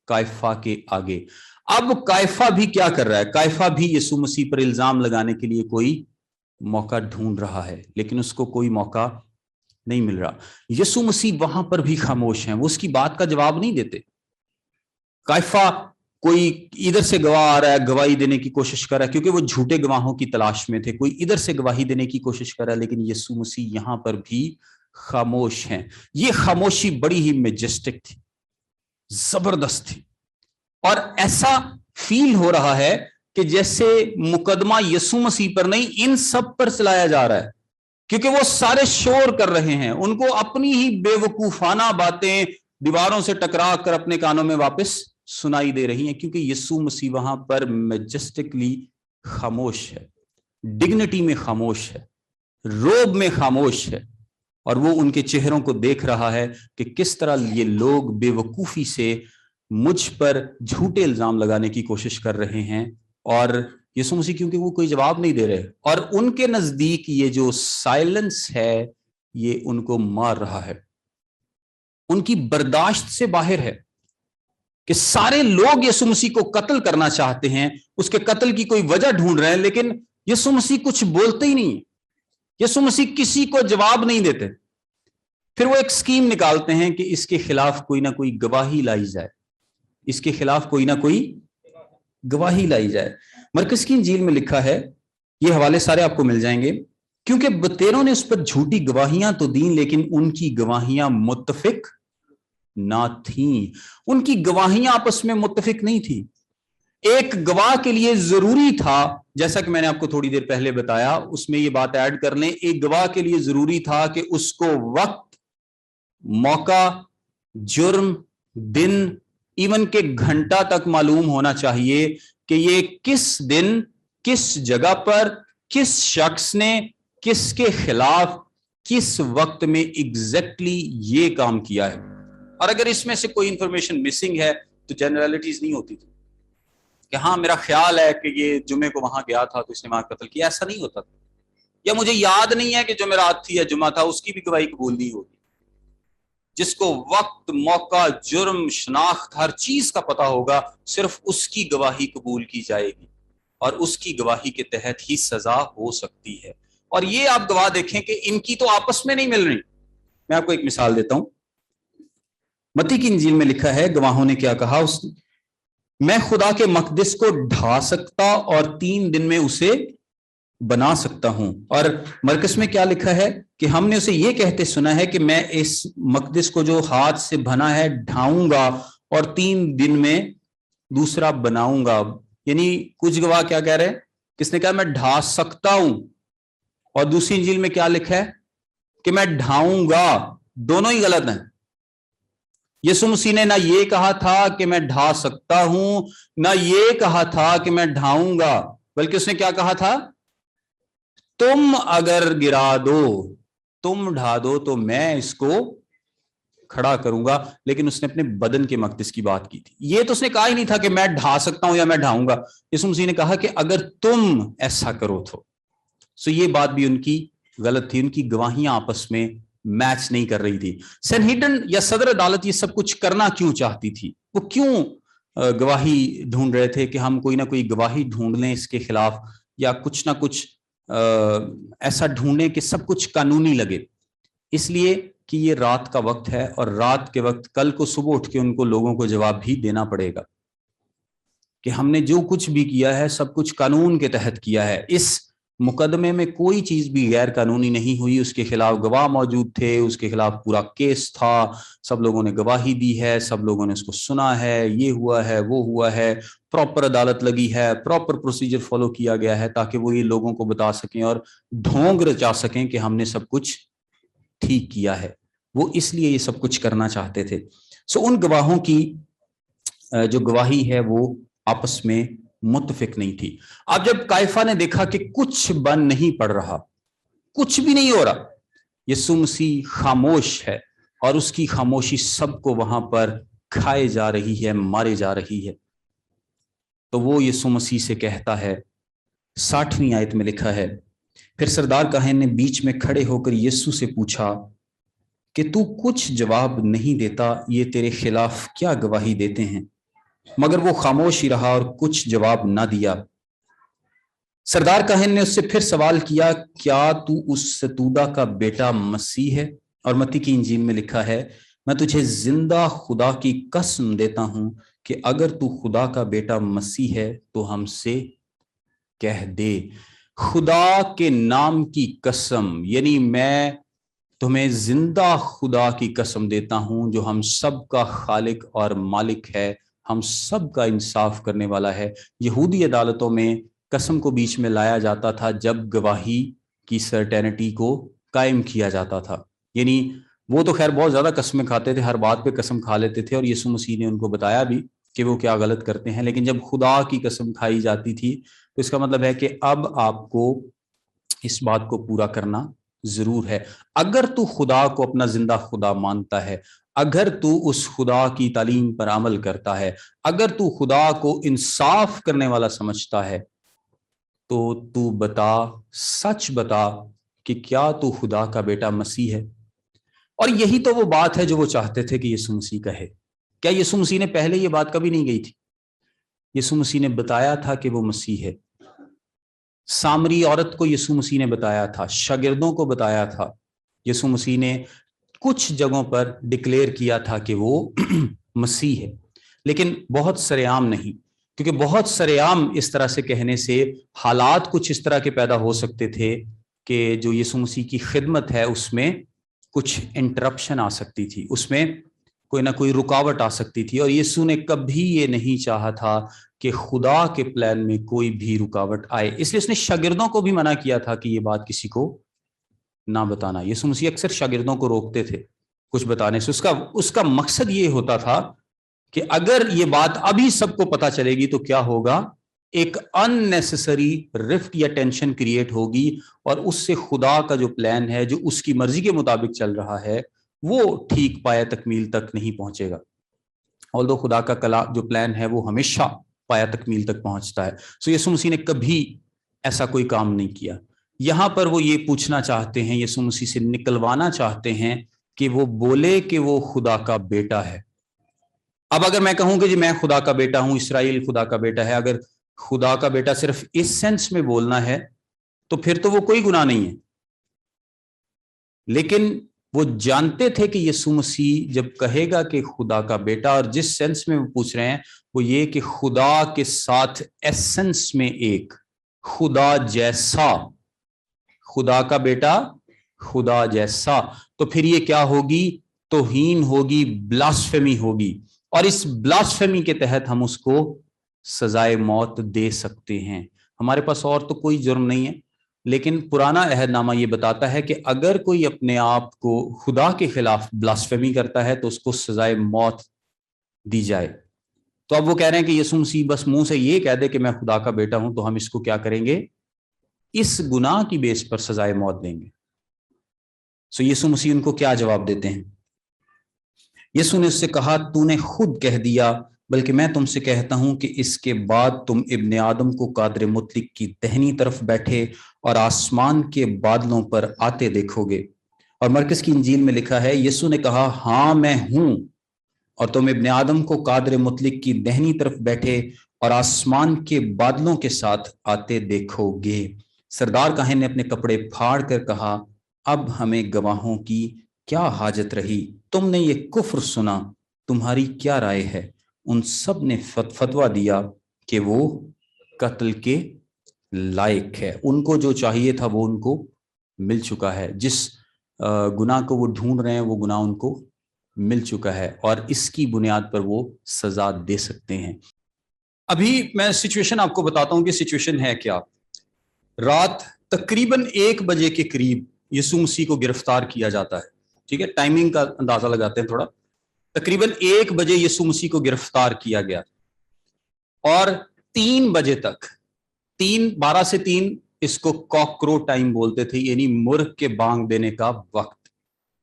कायफा के आगे। अब कायफा भी क्या कर रहा है? कायफा भी यीशु मसीह पर इल्जाम लगाने के लिए कोई मौका ढूंढ रहा है, लेकिन उसको कोई मौका नहीं मिल रहा। यीशु मसीह वहां पर भी खामोश हैं, वो उसकी बात का जवाब नहीं देते। कायफा कोई इधर से गवाह आ रहा है, गवाही देने की कोशिश कर रहा है, क्योंकि वो झूठे गवाहों की तलाश में थे, कोई इधर से गवाही देने की कोशिश कर रहा है, लेकिन यीशु मसीह यहां पर भी खामोश हैं। ये खामोशी बड़ी ही मेजेस्टिक थी, जबरदस्त थी, और ऐसा फील हो रहा है कि जैसे मुकदमा यीशु मसीह पर नहीं, इन सब पर चलाया जा रहा है, क्योंकि वो सारे शोर कर रहे हैं, उनको अपनी ही बेवकूफाना बातें दीवारों से टकरा कर अपने कानों में वापस सुनाई दे रही हैं, क्योंकि यीशु मसीह वहां पर मैजेस्टिकली खामोश है, डिग्निटी में खामोश है, रोब में खामोश है, और वो उनके चेहरों को देख रहा है कि किस तरह ये लोग बेवकूफी से मुझ पर झूठे इल्जाम लगाने की कोशिश कर रहे हैं, और यीशु मसीह क्योंकि वो कोई जवाब नहीं दे रहे, और उनके नजदीक ये जो साइलेंस है ये उनको मार रहा है, उनकी बर्दाश्त से बाहर है कि सारे लोग यीशु मसीह को कत्ल करना चाहते हैं, उसके कत्ल की कोई वजह ढूंढ रहे हैं, लेकिन यीशु मसीह कुछ बोलते ही नहीं, यीशु मसीह किसी को जवाब नहीं देते। फिर वो एक स्कीम निकालते हैं कि इसके खिलाफ कोई ना कोई गवाही लाई जाए, इसके खिलाफ कोई ना कोई गवाही लाई जाए। मरकस की इंजील में लिखा है, ये हवाले सारे आपको मिल जाएंगे, क्योंकि बतेरों ने उस पर झूठी गवाहियां तो दी, लेकिन उनकी गवाहियां मुत्तफिक ना थी, उनकी गवाहियां आपस में मुत्तफिक नहीं थी। एक गवाह के लिए जरूरी था, जैसा कि मैंने आपको थोड़ी देर पहले बताया, उसमें ये बात ऐड कर लें, एक गवाह के लिए जरूरी था कि उसको वक्त, मौका, जुर्म, दिन, इवन के घंटा तक मालूम होना चाहिए कि ये किस दिन, किस जगह पर, किस शख्स ने किसके खिलाफ किस वक्त में एग्जैक्टली ये काम किया है। और अगर इसमें से कोई इंफॉर्मेशन मिसिंग है तो जनरलिटीज नहीं होती थी कि हाँ मेरा ख्याल है कि ये जुमे को वहां गया था तो इसने वहां कत्ल किया, ऐसा नहीं होता था। या मुझे याद नहीं है कि जुमेरात थी या जुमा था, उसकी भी गवाही कबूल नहीं होगी। जिसको वक्त, मौका, जुर्म, शनाख्त, हर चीज का पता होगा, सिर्फ उसकी गवाही कबूल की जाएगी और उसकी गवाही के तहत ही सजा हो सकती है। और ये आप गवाह देखें कि इनकी तो आपस में नहीं मिल रही। मैं आपको एक मिसाल देता हूं, मत्ती की इंजील में लिखा है, गवाहों ने क्या कहा, मैं खुदा के मकदस को ढा सकता और 3 दिन में उसे बना सकता हूं। और मरकस में क्या लिखा है कि हमने उसे यह कहते सुना है कि मैं इस मकदस को जो हाथ से बना है ढाऊंगा और 3 दिन में दूसरा बनाऊंगा। यानी कुछ गवाह क्या कह रहे हैं, किसने कहा मैं ढा सकता हूं, और दूसरी इंजील में क्या लिखा है कि मैं ढाऊंगा। दोनों ही गलत हैं। यीशु मसीह ने ना ये कहा था कि मैं ढा सकता हूं, ना ये कहा था कि मैं ढाऊंगा, बल्कि उसने क्या कहा था, तुम अगर गिरा दो, तुम ढा दो तो मैं इसको खड़ा करूंगा। लेकिन उसने अपने बदन के मकदस की बात की थी। ये तो उसने कहा ही नहीं था कि मैं ढा सकता हूं या मैं ढाऊंगा। यीशु मसीह ने कहा कि अगर तुम ऐसा करो तो। सो ये बात भी उनकी गलत थी, उनकी गवाहियां आपस में मैच नहीं कर रही थी। सैनहेड्रिन या सदर अदालत ये सब कुछ करना क्यों चाहती थी? वो क्यों गवाही ढूंढ रहे थे कि हम कोई ना कोई गवाही ढूंढ लें इसके खिलाफ, या कुछ ना कुछ ऐसा ढूंढें कि सब कुछ कानूनी लगे? इसलिए कि ये रात का वक्त है और रात के वक्त कल को सुबह उठ के उनको लोगों को जवाब भी देना पड़ेगा कि हमने जो कुछ भी किया है सब कुछ कानून के तहत किया है। इस मुकदमे में कोई चीज भी गैर कानूनी नहीं हुई, उसके खिलाफ गवाह मौजूद थे, उसके खिलाफ पूरा केस था, सब लोगों ने गवाही दी है, सब लोगों ने उसको सुना है, ये हुआ है वो हुआ है, प्रॉपर अदालत लगी है, प्रॉपर प्रोसीजर फॉलो किया गया है ताकि वो ये लोगों को बता सकें और ढोंग रचा सकें कि हमने सब कुछ ठीक किया है। वो इसलिए ये सब कुछ करना चाहते थे। सो उन गवाहों की जो गवाही है वो आपस में मुत्तफिक नहीं थी। अब जब काइफा ने देखा कि कुछ बन नहीं पड़ रहा, कुछ भी नहीं हो रहा, यीशु मसीह खामोश है और उसकी खामोशी सबको वहां पर खाए जा रही है, मारे जा रही है, तो वो यीशु मसीह से कहता है, 60वीं आयत में लिखा है, फिर सरदार काहिन ने बीच में खड़े होकर यीशु से पूछा कि तू कुछ जवाब नहीं देता, ये तेरे खिलाफ क्या गवाही देते हैं? मगर वो खामोश ही रहा और कुछ जवाब ना दिया। सरदार काहिन ने उससे फिर सवाल किया, क्या तू उस सतूदा का बेटा मसीह है? और मत्ती की इंजील में लिखा है, मैं तुझे जिंदा खुदा की कसम देता हूं कि अगर तू खुदा का बेटा मसीह है तो हमसे कह दे। खुदा के नाम की कसम, यानी मैं तुम्हें जिंदा खुदा की कसम देता हूं जो हम सब का खालिक और मालिक है, हम सब का इंसाफ करने वाला है। यहूदी अदालतों में कसम को बीच में लाया जाता था जब गवाही की सर्टेनिटी को कायम किया जाता था। यानी वो तो खैर बहुत ज्यादा कसमें खाते थे, हर बात पे कसम खा लेते थे और यीशु मसीह ने उनको बताया भी कि वो क्या गलत करते हैं, लेकिन जब खुदा की कसम खाई जाती थी तो इसका मतलब है कि अब आपको इस बात को पूरा करना जरूर है। अगर तू खुदा को अपना जिंदा खुदा मानता है, अगर तू उस खुदा की तालीम पर अमल करता है, अगर तू खुदा को इंसाफ करने वाला समझता है, तो तू बता, सच बता कि क्या तू खुदा का बेटा मसीह है। और यही तो वो बात है जो वो चाहते थे कि यीशु मसीह कहे। क्या यीशु मसीह ने पहले ये बात कभी नहीं कही थी? यीशु मसीह ने बताया था कि वो मसीह है। सामरी औरत को यीशु मसीह ने बताया था, शागिर्दों को बताया था। यीशु मसीह ने कुछ जगहों पर डिक्लेयर किया था कि वो मसीह है, लेकिन बहुत सरेआम नहीं, क्योंकि बहुत सरेआम इस तरह से कहने से हालात कुछ इस तरह के पैदा हो सकते थे कि जो यीशु मसीह की खिदमत है उसमें कुछ इंटरप्शन आ सकती थी, उसमें कोई ना कोई रुकावट आ सकती थी। और यीशु ने कभी ये नहीं चाहा था कि खुदा के प्लान में कोई भी रुकावट आए, इसलिए उसने शागिर्दों को भी मना किया था कि ये बात किसी को ना बताना। यीशु मसीह अक्सर शागिर्दों को रोकते थे कुछ बताने से। उसका मकसद ये होता था कि अगर ये बात अभी सबको पता चलेगी तो क्या होगा, एक अननेसेसरी रिफ्ट या टेंशन क्रिएट होगी और उससे खुदा का जो प्लान है, जो उसकी मर्जी के मुताबिक चल रहा है, वो ठीक पाया तकमील तक नहीं पहुंचेगा। ऑल्दो खुदा का कला जो प्लान है वो हमेशा पाया तकमील तक पहुंचता है। सो यीशु मसीह ने कभी ऐसा कोई काम नहीं किया। यहां पर वो ये पूछना चाहते हैं, यीशु मसीह से निकलवाना चाहते हैं कि वो बोले कि वो खुदा का बेटा है। अब अगर मैं कहूं कि जी मैं खुदा का बेटा हूं, इसराइल खुदा का बेटा है, अगर खुदा का बेटा सिर्फ इस सेंस में बोलना है तो फिर तो वो कोई गुनाह नहीं है। लेकिन वो जानते थे कि यीशु मसीह जब कहेगा कि खुदा का बेटा, और जिस सेंस में वो पूछ रहे हैं वो ये कि खुदा के साथ एसेंस में एक, खुदा जैसा, खुदा का बेटा खुदा जैसा, तो फिर ये क्या होगी, तौहीन होगी, ब्लास्फेमी होगी, और इस ब्लास्फेमी के तहत हम उसको सजाए मौत दे सकते हैं। हमारे पास और तो कोई जुर्म नहीं है, लेकिन पुराना अहदनामा ये बताता है कि अगर कोई अपने आप को खुदा के खिलाफ ब्लास्फेमी करता है तो उसको सजाए मौत दी जाए। तो अब वो कह रहे हैं कि यीशु मसीह बस मुंह से ये कह दे कि मैं खुदा का बेटा हूं तो हम इसको क्या करेंगे, इस गुनाह की बेस पर सजाए मौत देंगे। सो यीशु मसीह उनको क्या जवाब देते हैं? यीशु ने उससे कहा, तूने खुद कह दिया, बल्कि मैं तुमसे कहता हूं कि इसके बाद तुम इब्ने आदम को कादर मुतलिक की दाहिनी तरफ बैठे और आसमान के बादलों पर आते देखोगे। اور मरकस की इंजील में लिखा है, यीशु ने कहा, हाँ मैं हूं, और तुम इब्ने आदम को कादर मुतलिक की दाहिनी तरफ बैठे और आसमान के बादलों के साथ आते देखोगे। सरदार काहिन ने अपने कपड़े फाड़ कर कहा, अब हमें गवाहों की क्या हाजत रही, तुमने ये कुफ्र सुना, तुम्हारी क्या राय है। उन सब ने फतवा दिया कि वो कत्ल के लायक है, उनको जो चाहिए था वो उनको मिल चुका है, जिस गुनाह को वो ढूंढ रहे हैं वो गुनाह उनको मिल चुका है, और इसकी बुनियाद पर वो सजा दे सकते हैं। अभी मैं सिचुएशन आपको बताता हूं कि सिचुएशन है क्या। रात तकरीबन 1 बजे के करीब यीशु मसीह को गिरफ्तार किया जाता है। ठीक है, टाइमिंग का अंदाजा लगाते हैं थोड़ा। तकरीबन 1 बजे यीशु मसीह को गिरफ्तार किया गया और 3 बजे तक, 12 से 3 इसको कॉकक्रो टाइम बोलते थे, यानी मुर्ग के बांग देने का वक्त।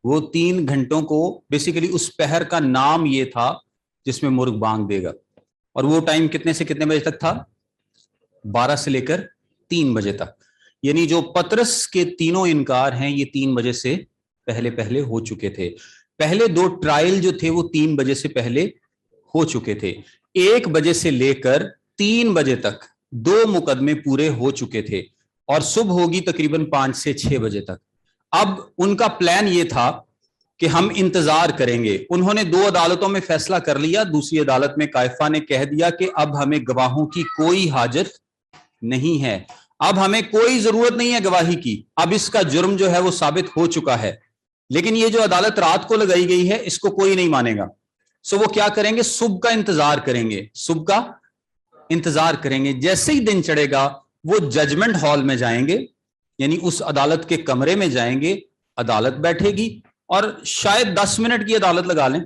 वो 3 घंटों को बेसिकली उस पहर का नाम ये था जिसमें मुर्ग बांग देगा। और वो टाइम कितने से कितने बजे तक था? 12 से लेकर 3 बजे तक। यानी जो पतरस के तीनों इनकार हैं ये 3 बजे से पहले पहले हो चुके थे। पहले 2 ट्रायल जो थे वो 3 बजे से पहले हो चुके थे। 1 बजे से लेकर 3 बजे तक 2 मुकदमे पूरे हो चुके थे और सुबह होगी तकरीबन 5 से 6 बजे तक। अब उनका प्लान ये था कि हम इंतजार करेंगे। उन्होंने 2 अदालतों में फैसला कर लिया। दूसरी अदालत में कायफा ने कह दिया कि अब हमें गवाहों की कोई हाजत नहीं है, अब हमें कोई जरूरत नहीं है गवाही की, अब इसका जुर्म जो है वो साबित हो चुका है। लेकिन ये जो अदालत रात को लगाई गई है इसको कोई नहीं मानेगा। सो वो क्या करेंगे? सुबह का इंतजार करेंगे, सुबह का इंतजार करेंगे। जैसे ही दिन चढ़ेगा वो जजमेंट हॉल में जाएंगे, यानी उस अदालत के कमरे में जाएंगे, अदालत बैठेगी और शायद 10 मिनट की अदालत लगा लें।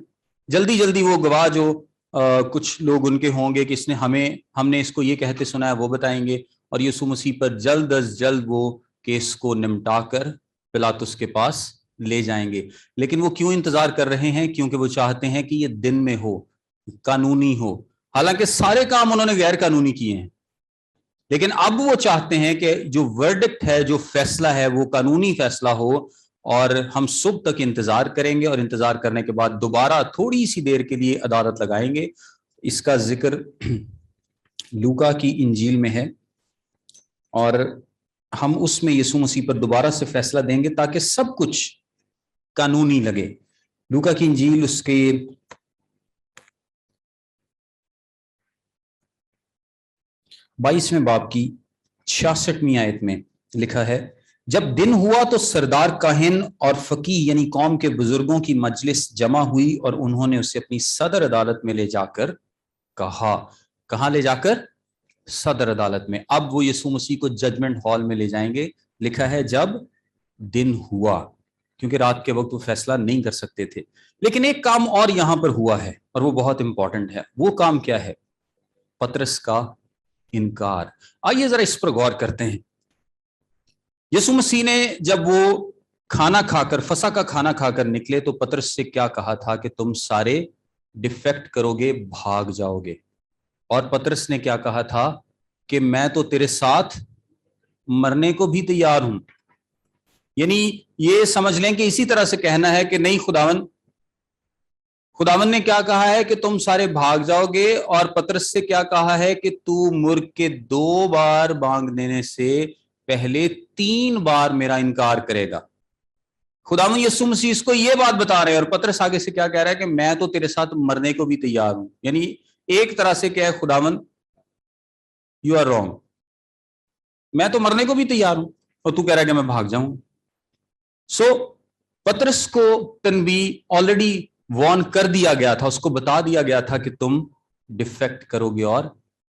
जल्दी जल्दी वो गवाह जो कुछ लोग उनके होंगे कि इसने हमने इसको ये कहते सुना है वो बताएंगे, और यीशु मसीह पर जल्द अज जल्द वो केस को निपटा कर पिलातुस के पास ले जाएंगे। लेकिन वो क्यों इंतजार कर रहे हैं? क्योंकि वो चाहते हैं कि ये दिन में हो, कानूनी हो। हालांकि सारे काम उन्होंने गैर कानूनी किए हैं, लेकिन अब वो चाहते हैं कि जो वर्डिक्ट है, जो फैसला है, वो कानूनी फैसला हो। और हम सुबह तक इंतजार करेंगे और इंतजार करने के बाद दोबारा थोड़ी सी देर के लिए अदालत लगाएंगे। इसका जिक्र लूका की इंजील में है और हम उसमें यीशु मसीह पर दोबारा से फैसला देंगे ताकि सब कुछ कानूनी लगे। लूका की इंजील उसके 22वें बाब की 66वीं आयत में लिखा है, जब दिन हुआ तो सरदार काहिन और फकीह यानी कौम के बुजुर्गों की मजलिस जमा हुई और उन्होंने उसे अपनी सदर अदालत में ले जाकर कहा। कहां ले जाकर? सदर अदालत में। अब वो यीशु मसीह को जजमेंट हॉल में ले जाएंगे। लिखा है जब दिन हुआ, क्योंकि रात के वक्त वो फैसला नहीं कर सकते थे। लेकिन एक काम और यहां पर हुआ है और वो बहुत इंपॉर्टेंट है। वो काम क्या है? पतरस का इनकार। आइए जरा इस पर गौर करते हैं। यीशु मसीह ने जब वो खाना खाकर, फसह का खाना खाकर निकले तो पतरस से क्या कहा था कि तुम सारे डिफेक्ट करोगे, भाग जाओगे। और पतरस ने क्या कहा था कि मैं तो तेरे साथ मरने को भी तैयार हूं। यानी ये समझ लें कि इसी तरह से कहना है कि नहीं, खुदावन ने क्या कहा है कि तुम सारे भाग जाओगे, और पतरस से क्या कहा है कि तू मुर्ग के 2 बार बांग देने से पहले 3 बार मेरा इनकार करेगा। खुदावन यीशु मसीह इसको ये बात बता रहे हैं और पतरस आगे से क्या कह रहा है कि मैं तो तेरे साथ मरने को भी तैयार हूं। यानी एक तरह से क्या है, खुदावन यू आर रॉन्ग, मैं तो मरने को भी तैयार हूं और तू कह रहा है कि मैं भाग जाऊं। सो पतरस को तनबी ऑलरेडी वॉर्न कर दिया गया था, उसको बता दिया गया था कि तुम डिफेक्ट करोगे और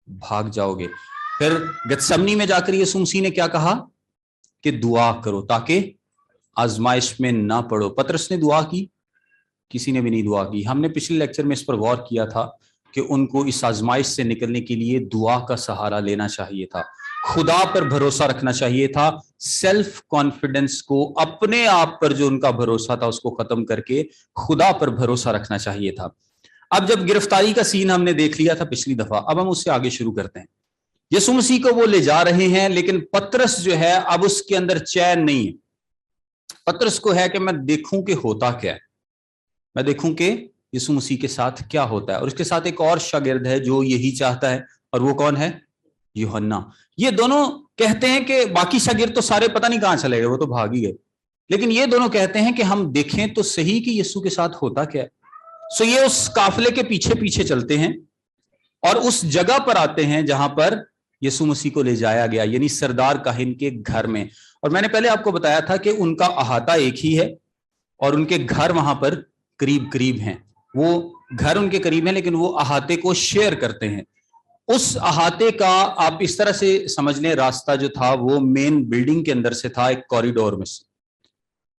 भाग जाओगे। फिर गतसमनी में जाकर यीशु मसीह ने क्या कहा कि दुआ करो ताकि आजमाइश में ना पड़ो। पतरस ने दुआ की? किसी ने भी नहीं दुआ की। हमने पिछले लेक्चर में इस पर गौर किया था कि उनको इस आजमाइश से निकलने के लिए दुआ का सहारा लेना चाहिए था, खुदा पर भरोसा रखना चाहिए था। सेल्फ कॉन्फिडेंस को, अपने आप पर जो उनका भरोसा था उसको खत्म करके खुदा पर भरोसा रखना चाहिए था। अब जब गिरफ्तारी का सीन हमने देख लिया था पिछली दफा, अब हम उससे आगे शुरू करते हैं। यीशु मसीह को वो ले जा रहे हैं, लेकिन पतरस जो है अब उसके अंदर चैन नहीं है। पतरस को है कि मैं देखूं कि होता क्या है, मैं देखूं कि यीशु मसीह के साथ क्या होता है। और उसके साथ एक और शागिर्द है जो यही चाहता है, और वो कौन है? यूहन्ना। ये दोनों कहते हैं कि बाकी शागिर्द तो सारे पता नहीं कहां चले गए, वो तो भाग ही गए, लेकिन ये दोनों कहते हैं कि हम देखें तो सही कि यीशु के साथ होता क्या है। सो ये उस काफिले के पीछे पीछे चलते हैं और उस जगह पर आते हैं जहां पर यीशु मसीह को ले जाया गया, यानी सरदार काहिन के घर में। और मैंने पहले आपको बताया था कि उनका अहाता एक ही है और उनके घर वहां पर करीब करीब हैं। वो घर उनके करीब हैं लेकिन वो अहाते को शेयर करते हैं। उस अहाते का आप इस तरह से समझ लें, रास्ता जो था वो मेन बिल्डिंग के अंदर से था, एक कॉरिडोर में से।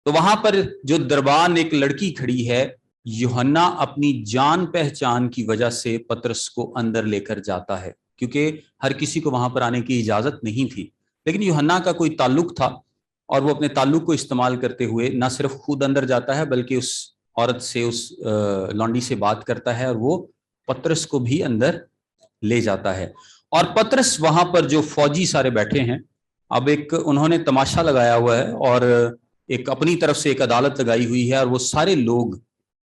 तो वहां पर जो दरबान एक लड़की खड़ी है, यूहन्ना अपनी जान पहचान की वजह से पतरस को अंदर लेकर जाता है, क्योंकि हर किसी को वहां पर आने की इजाजत नहीं थी, लेकिन यूहन्ना का कोई ताल्लुक था और वो अपने ताल्लुक को इस्तेमाल करते हुए ना सिर्फ खुद अंदर जाता है बल्कि उस औरत से, उस लौंडी से बात करता है और वो पतरस को भी अंदर ले जाता है। और पतरस वहां पर जो फौजी सारे बैठे हैं, अब एक उन्होंने तमाशा लगाया हुआ है और एक अपनी तरफ से एक अदालत लगाई हुई है और वो सारे लोग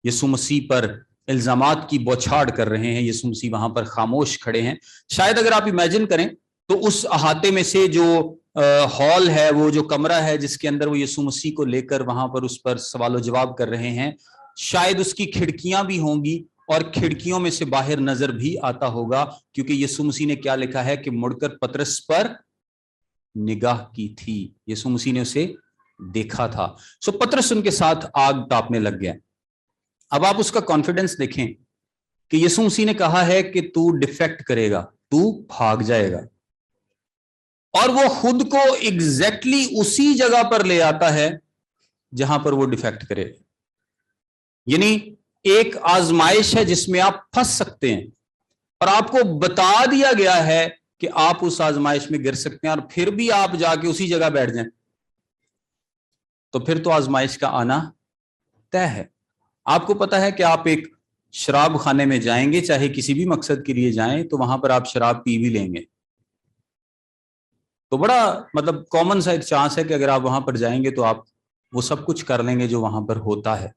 यीशु मसीह पर इल्जामात की बौछार कर रहे हैं। यीशु मसीह वहां पर खामोश खड़े हैं। शायद अगर आप इमेजिन करें तो उस अहाते में से जो हॉल है, वो जो कमरा है जिसके अंदर वो यीशु मसीह को लेकर वहां पर उस पर सवाल जवाब कर रहे हैं, शायद उसकी खिड़कियां भी होंगी और खिड़कियों में से बाहर नजर भी आता होगा, क्योंकि यीशु मसीह ने क्या लिखा है कि मुड़कर पतरस पर निगाह की थी, यीशु मसीह ने उसे देखा था। सो पतरस उनके साथ आग तापने लग गया। अब आप उसका कॉन्फिडेंस देखें कि यीशु मसीह ने कहा है कि तू डिफेक्ट करेगा, तू भाग जाएगा, और वो खुद को एग्जैक्टली उसी जगह पर ले आता है जहां पर वो डिफेक्ट करे। यानी एक आजमाइश है जिसमें आप फंस सकते हैं और आपको बता दिया गया है कि आप उस आजमाइश में गिर सकते हैं, और फिर भी आप जाके उसी जगह बैठ जाएं तो फिर तो आजमाइश का आना तय है। आपको पता है कि आप एक शराब खाने में जाएंगे, चाहे किसी भी मकसद के लिए जाएं, तो वहां पर आप शराब पी भी लेंगे। तो बड़ा मतलब कॉमन सा एक चांस है कि अगर आप वहां पर जाएंगे तो आप वो सब कुछ कर लेंगे जो वहां पर होता है।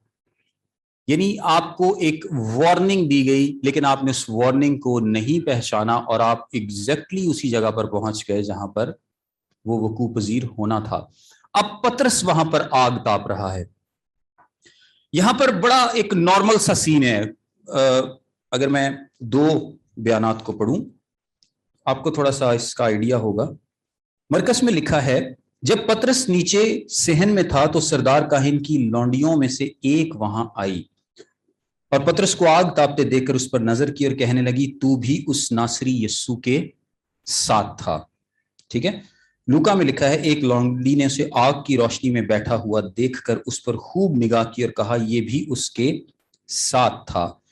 यानी आपको एक वार्निंग दी गई, लेकिन आपने उस वार्निंग को नहीं पहचाना और आप एग्जैक्टली उसी जगह पर पहुंच गए जहां पर वो वकूअ पजीर होना था। अब पतरस वहां पर आग ताप रहा है। यहां पर बड़ा एक नॉर्मल सा सीन है। अगर मैं दो बयानात को पढ़ूं आपको थोड़ा सा इसका आइडिया होगा। मरकस में लिखा है, जब पतरस नीचे सेहन में था तो सरदार काहिन की लौंडियों में से एक वहां आई और पतरस को आग तापते देखकर उस पर नजर की और कहने लगी, तू भी उस नासरी यीशु के साथ था। ठीक है, लूका में लिखा है, एक लौंडी ने उसे आग की रोशनी में बैठा हुआ देखकर उस पर खूब निगाह की और कहा, यह भी उसके साथ था।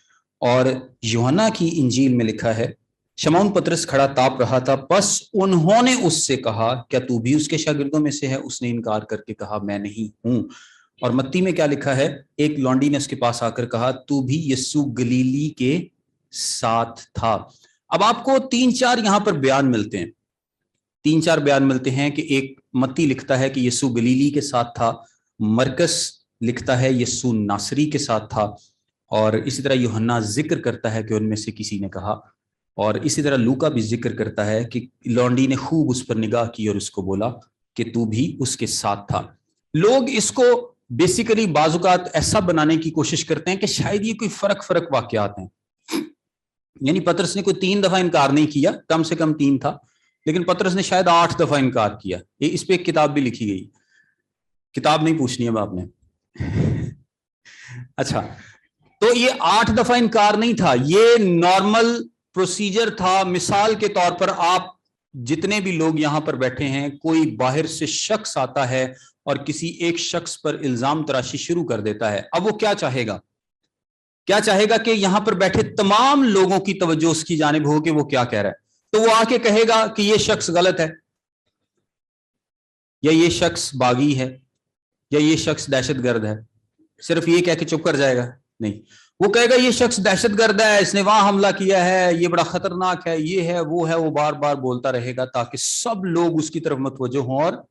और यूहन्ना की इंजील में लिखा है, शमौन पतरस खड़ा ताप रहा था, बस उन्होंने उससे कहा, क्या तू भी उसके शागिर्दों में से है? उसने इनकार करके कहा, मैं नहीं हूं। और मत्ती में क्या लिखा है, एक लौंडी ने उसके पास आकर कहा, तू भी यीशु गलीली के साथ था। अब आपको 3-4 यहां पर बयान मिलते हैं, 3-4 बयान मिलते हैं कि एक मत्ती लिखता है कि यीशु गलीली के साथ था, मरकस लिखता है यीशु नासरी के साथ था, और इसी तरह यूहन्ना जिक्र करता है कि उनमें से किसी ने कहा, और इसी तरह लूका भी जिक्र करता है कि लौंडी ने खूब उस पर निगाह की और उसको बोला कि तू भी उसके साथ था। लोग इसको बेसिकली बाजुकात ऐसा बनाने की कोशिश करते हैं कि शायद ये कोई फर्क वाकयात हैं। यानी पतरस ने कोई 3 दफा इनकार नहीं किया, कम से कम 3 था, लेकिन पतरस ने शायद 8 दफा इनकार किया। ये इस पे एक किताब भी लिखी गई, किताब नहीं पूछनी है आपने। अच्छा, तो ये 8 दफा इनकार नहीं था, ये नॉर्मल प्रोसीजर था। मिसाल के तौर पर आप जितने भी लोग यहां पर बैठे हैं, कोई बाहर से शख्स आता है और किसी एक शख्स पर इल्जाम तराशी शुरू कर देता है। अब वो क्या चाहेगा कि यहां पर बैठे तमाम लोगों की तवज्जो उसकी जानिब हो कि वो क्या कह रहा है। तो वो आके कहेगा कि ये शख्स गलत है, या ये शख्स बागी है, या ये शख्स दहशतगर्द है। सिर्फ ये कह के चुप कर जाएगा? नहीं, वो कहेगा ये शख्स दहशतगर्द है, इसने वहां हमला किया है, ये बड़ा खतरनाक है, ये है, वो बार बार बोलता रहेगा ताकि सब लोग उसकी तरफ मुतवज्जो हों और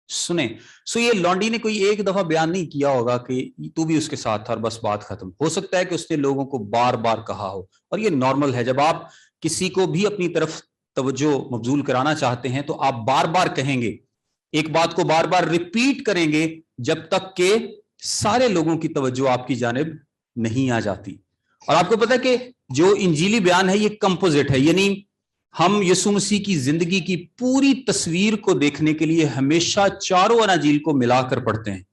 सुने। सो ये लॉन्डी ने कोई एक दफा बयान नहीं किया होगा कि तू भी उसके साथ था और बस बात खत्म। हो सकता है कि उसने लोगों को बार बार कहा हो, और ये नॉर्मल है। जब आप किसी को भी अपनी तरफ तवज्जो मबजूल कराना चाहते हैं तो आप बार बार कहेंगे, एक बात को बार बार रिपीट करेंगे जब तक के सारे लोगों की तवज्जो आपकी जानिब नहीं आ जाती। और आपको पता है कि जो इंजीली बयान है ये कंपोजिट है, यानी हम यीशु मसीह की जिंदगी की पूरी तस्वीर को देखने के लिए हमेशा चारों अनाजील को मिलाकर पढ़ते हैं।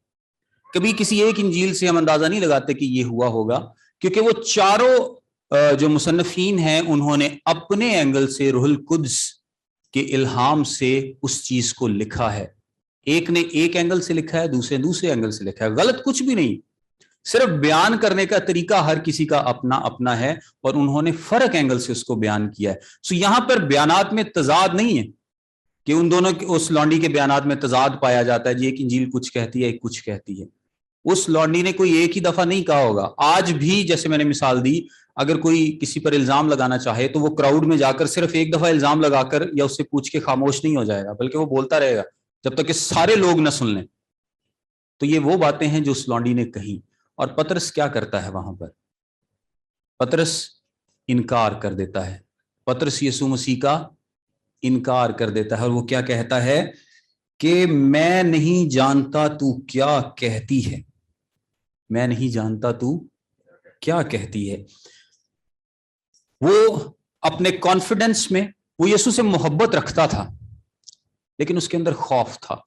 कभी किसी एक इंजील से हम अंदाजा नहीं लगाते कि ये हुआ होगा, क्योंकि वो चारों जो मुसन्निफीन हैं उन्होंने अपने एंगल से रूहुल कुद्स के इल्हाम से उस चीज को लिखा है। एक ने एक एंगल से लिखा है, दूसरे एंगल से लिखा है। गलत कुछ भी नहीं, सिर्फ बयान करने का तरीका हर किसी का अपना अपना है और उन्होंने फर्क एंगल से उसको बयान किया है। सो यहां पर बयानात में तजाद नहीं है कि उन दोनों उस लॉन्डी के बयानात में तजाद पाया जाता है जी, एक इंजील कुछ कहती है एक कुछ कहती है। उस लॉन्डी ने कोई एक ही दफा नहीं कहा होगा। आज भी जैसे मैंने मिसाल दी, अगर कोई किसी पर इल्जाम लगाना चाहे तो वो क्राउड में जाकर सिर्फ एक दफा इल्जाम लगाकर या उससे पूछ के खामोश नहीं हो जाएगा, बल्कि वो बोलता रहेगा जब तक कि सारे लोग न सुन लें। तो ये वो बातें हैं जो उस लॉन्डी ने कही। और पतरस क्या करता है वहां पर? पतरस इनकार कर देता है। पतरस यीशु मसीह का इनकार कर देता है और वो क्या कहता है कि मैं नहीं जानता तू क्या कहती है, मैं नहीं जानता तू क्या कहती है। वो अपने कॉन्फिडेंस में वो यीशु से मोहब्बत रखता था, लेकिन उसके अंदर खौफ था।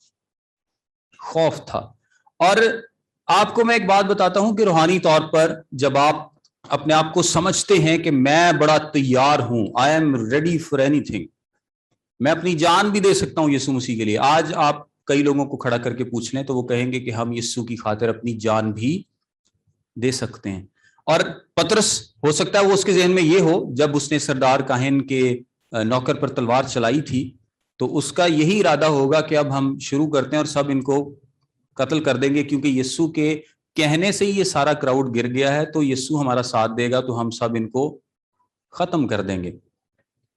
और आपको मैं एक बात बताता हूं कि रूहानी तौर पर जब आप अपने आप को समझते हैं कि मैं बड़ा तैयार हूं, I am ready for anything, मैं अपनी जान भी दे सकता हूं यीशु मसीह के लिए। आज आप कई लोगों को खड़ा करके पूछ लें तो वो कहेंगे कि हम यीशु की खातिर अपनी जान भी दे सकते हैं। और पतरस, हो सकता है वो उसके जहन में ये हो, जब उसने सरदार काहिन के नौकर पर तलवार चलाई थी तो उसका यही इरादा होगा कि अब हम शुरू करते हैं और सब इनको कत्ल कर देंगे, क्योंकि यीशु के कहने से ही ये सारा क्राउड गिर गया है, तो यीशु हमारा साथ देगा तो हम सब इनको खत्म कर देंगे।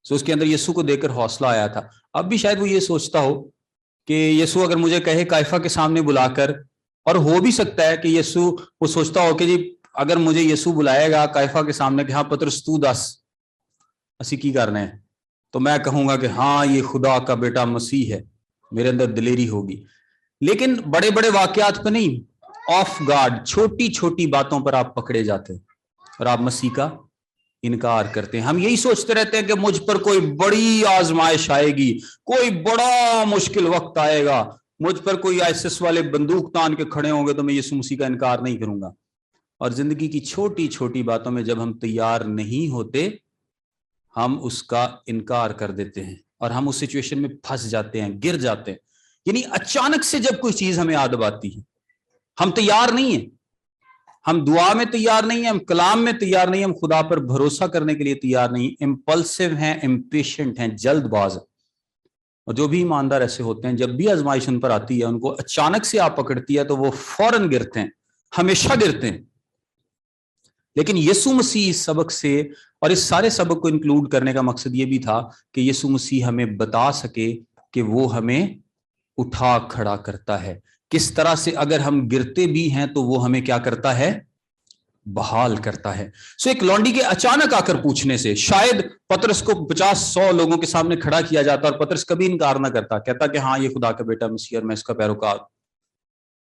सो उसके अंदर यीशु को देखकर हौसला आया था। अब भी शायद वो ये सोचता हो कि यीशु अगर मुझे कहे काइफा के सामने बुलाकर, और हो भी सकता है कि यीशु वो सोचता हो कि जी अगर मुझे यीशु बुलाएगा काइफा के सामने कि हाँ पतरस तू दस असी की करना है, तो मैं कहूंगा कि हाँ ये खुदा का बेटा मसीह है, मेरे अंदर दिलेरी होगी। लेकिन बड़े बड़े वाकयात पर नहीं, ऑफ गार्ड छोटी छोटी बातों पर आप पकड़े जाते हैं और आप मसीह का इनकार करते हैं। हम यही सोचते रहते हैं कि मुझ पर कोई बड़ी आजमाइश आएगी, कोई बड़ा मुश्किल वक्त आएगा, मुझ पर कोई आईएसएस वाले बंदूक तान के खड़े होंगे तो मैं यीशु मसीह का इनकार नहीं करूंगा। और जिंदगी की छोटी छोटी बातों में जब हम तैयार नहीं होते हम उसका इनकार कर देते हैं और हम उस सिचुएशन में फंस जाते हैं, गिर जाते हैं। यानी अचानक से जब कोई चीज हमें याद आती है, हम तैयार नहीं है, हम दुआ में तैयार नहीं है, हम कलाम में तैयार नहीं, हम खुदा पर भरोसा करने के लिए तैयार नहीं, इंपल्सिव हैं, इम्पेशेंट हैं, जल्दबाज। और जो भी ईमानदार ऐसे होते हैं, जब भी आजमाइश उन पर आती है, उनको अचानक से आप पकड़ती है तो वो फौरन गिरते हैं, हमेशा गिरते हैं। लेकिन यीशु मसीह इस सबक से, और इस सारे सबक को इंक्लूड करने का मकसद ये भी था कि यीशु मसीह हमें बता सके कि वो हमें उठा खड़ा करता है, किस तरह से अगर हम गिरते भी हैं तो वो हमें क्या करता है, बहाल करता है। सो एक लौंडी के अचानक आकर पूछने से शायद पतरस को 50-100 लोगों के सामने खड़ा किया जाता और पतरस कभी इनकार ना करता, कहता कि हाँ ये खुदा का बेटा मसीह और मैं इसका पैरोकार।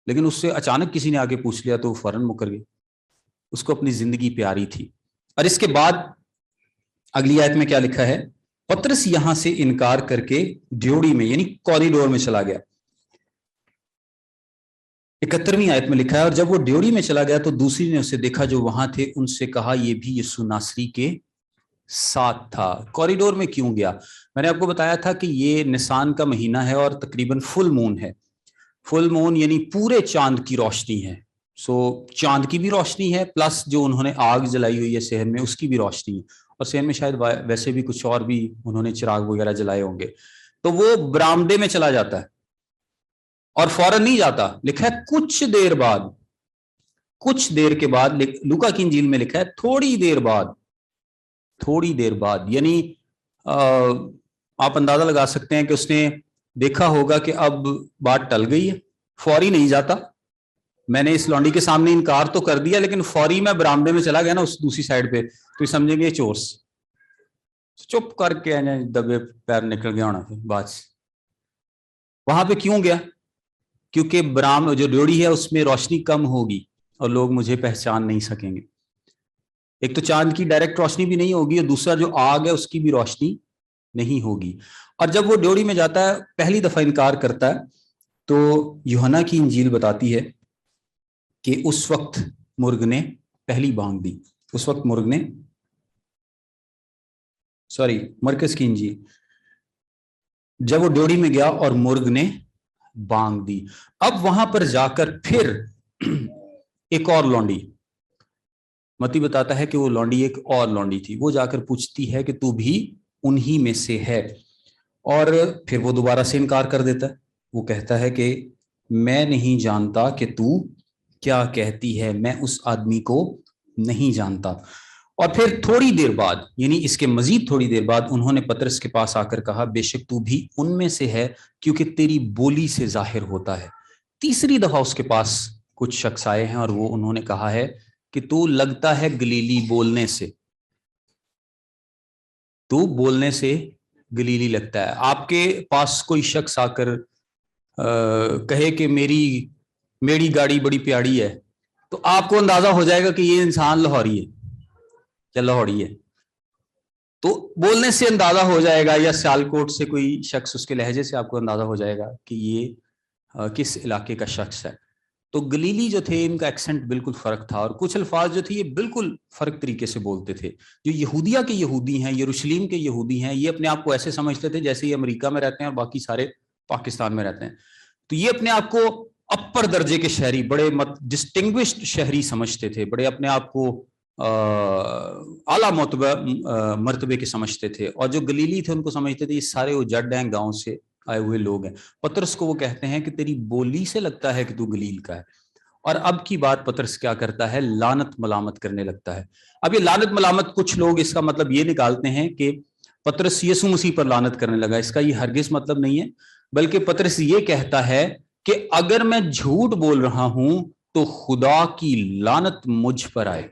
लेकिन उससे अचानक किसी ने आके पूछ लिया तो वो फौरन मुकर गया, उसको अपनी जिंदगी प्यारी थी। और इसके बाद अगली आयत में क्या लिखा है, पतरस यहां से इनकार करके ड्योड़ी में यानी कॉरिडोर में चला गया। 71वीं आयत में लिखा है, और जब वो ड्योड़ी में चला गया तो दूसरी ने उसे देखा जो वहां थे, उनसे कहा ये भी यीशु नासरी के साथ था। कॉरिडोर में क्यों गया? मैंने आपको बताया था कि ये निसान का महीना है और तकरीबन फुल मून है। फुल मून यानी पूरे चांद की रोशनी है। सो चांद की भी रोशनी है, प्लस जो उन्होंने आग जलाई हुई है शहर में उसकी भी रोशनी है, और शहर में शायद वैसे भी कुछ और भी उन्होंने चिराग वगैरह जलाए होंगे। तो वो बरामदे में चला जाता है और फौरन नहीं जाता, लिखा है कुछ देर बाद, कुछ देर के बाद। लूका की इंजील में लिखा है थोड़ी देर बाद, थोड़ी देर बाद। यानी आप अंदाजा लगा सकते हैं कि उसने دیکھا ہوگا کہ اب بات ٹل گئی ہے, فوری نہیں جاتا. میں نے اس لونڈی کے سامنے انکار تو کر دیا, لیکن فوری میں برامدے میں چلا گیا نا اس دوسری سائڈ پہ, تو سمجھیں گے چور سے. چپ کر کے دبے پیر نکل گیا ہونا. پھر بات وہاں پہ کیوں گیا؟ کیونکہ برام جو ڈیوڑی ہے اس میں روشنی کم ہوگی اور لوگ مجھے پہچان نہیں سکیں گے. ایک تو چاند کی ڈائریکٹ روشنی بھی نہیں ہوگی, اور دوسرا جو آگ ہے اس کی بھی روشنی نہیں ہوگی. اور جب وہ ڈیوڑی میں جاتا ہے, پہلی دفعہ انکار کرتا ہے, تو یوحنا کی انجیل بتاتی ہے کہ اس وقت مرغ نے پہلی بانگ دی. اس وقت مرغ نے, مرکز کی انجیل, جب وہ ڈیوڑی میں گیا اور مرغ نے بانگ دی. اب وہاں پر جا کر پھر ایک اور لونڈی, متی بتاتا ہے کہ وہ لونڈی ایک اور لونڈی تھی, وہ جا کر پوچھتی ہے کہ تو بھی انہی میں سے ہے, اور پھر وہ دوبارہ سے انکار کر دیتا ہے. وہ کہتا ہے کہ میں نہیں جانتا کہ تو کیا کہتی ہے, میں اس آدمی کو نہیں جانتا. اور پھر تھوڑی دیر بعد, یعنی اس کے مزید تھوڑی دیر بعد, انہوں نے پطرس کے پاس آ کر کہا بے شک تو بھی ان میں سے ہے, کیونکہ تیری بولی سے ظاہر ہوتا ہے. تیسری دفعہ اس کے پاس کچھ شخص آئے ہیں, اور وہ انہوں نے کہا ہے کہ تو لگتا ہے گلیلی بولنے سے, تو بولنے سے گلیلی لگتا ہے. آپ کے پاس کوئی شخص آ کر کہے کہ میری گاڑی بڑی پیاڑی ہے, تو آپ کو اندازہ ہو جائے گا کہ یہ انسان لاہوری ہے یا لاہوری ہے. تو بولنے سے اندازہ ہو جائے گا, یا سیالکوٹ سے کوئی شخص, اس کے لہجے سے آپ کو اندازہ ہو جائے گا کہ یہ کس علاقے کا شخص ہے. تو گلیلی جو تھے ان کا ایکسنٹ بالکل فرق تھا, اور کچھ الفاظ جو تھے یہ بالکل فرق طریقے سے بولتے تھے. جو یہودیہ کے یہودی ہیں, یروشلیم کے یہودی ہیں, یہ اپنے آپ کو ایسے سمجھتے تھے جیسے یہ امریکہ میں رہتے ہیں اور باقی سارے پاکستان میں رہتے ہیں. تو یہ اپنے آپ کو اپر درجے کے شہری, بڑے ڈسٹنگوشڈ شہری سمجھتے تھے, بڑے اپنے آپ کو اعلیٰ مرتبے کے سمجھتے تھے. اور جو گلیلی تھے ان کو سمجھتے تھے یہ سارے وہ جڈ ہیں, گاؤں سے آئے ہوئے لوگ ہیں. پطرس کو وہ کہتے ہیں کہ تیری بولی سے لگتا ہے کہ تو گلیل کا ہے. اور اب کی بات پطرس کیا کرتا ہے, لعنت ملامت کرنے لگتا ہے. اب یہ لعنت ملامت, کچھ لوگ اس کا مطلب یہ نکالتے ہیں کہ پطرس یسوع مسیح پر لعنت کرنے لگا. اس کا یہ ہرگز مطلب نہیں ہے, بلکہ پطرس یہ کہتا ہے کہ اگر میں جھوٹ بول رہا ہوں تو خدا کی لعنت مجھ پر آئے.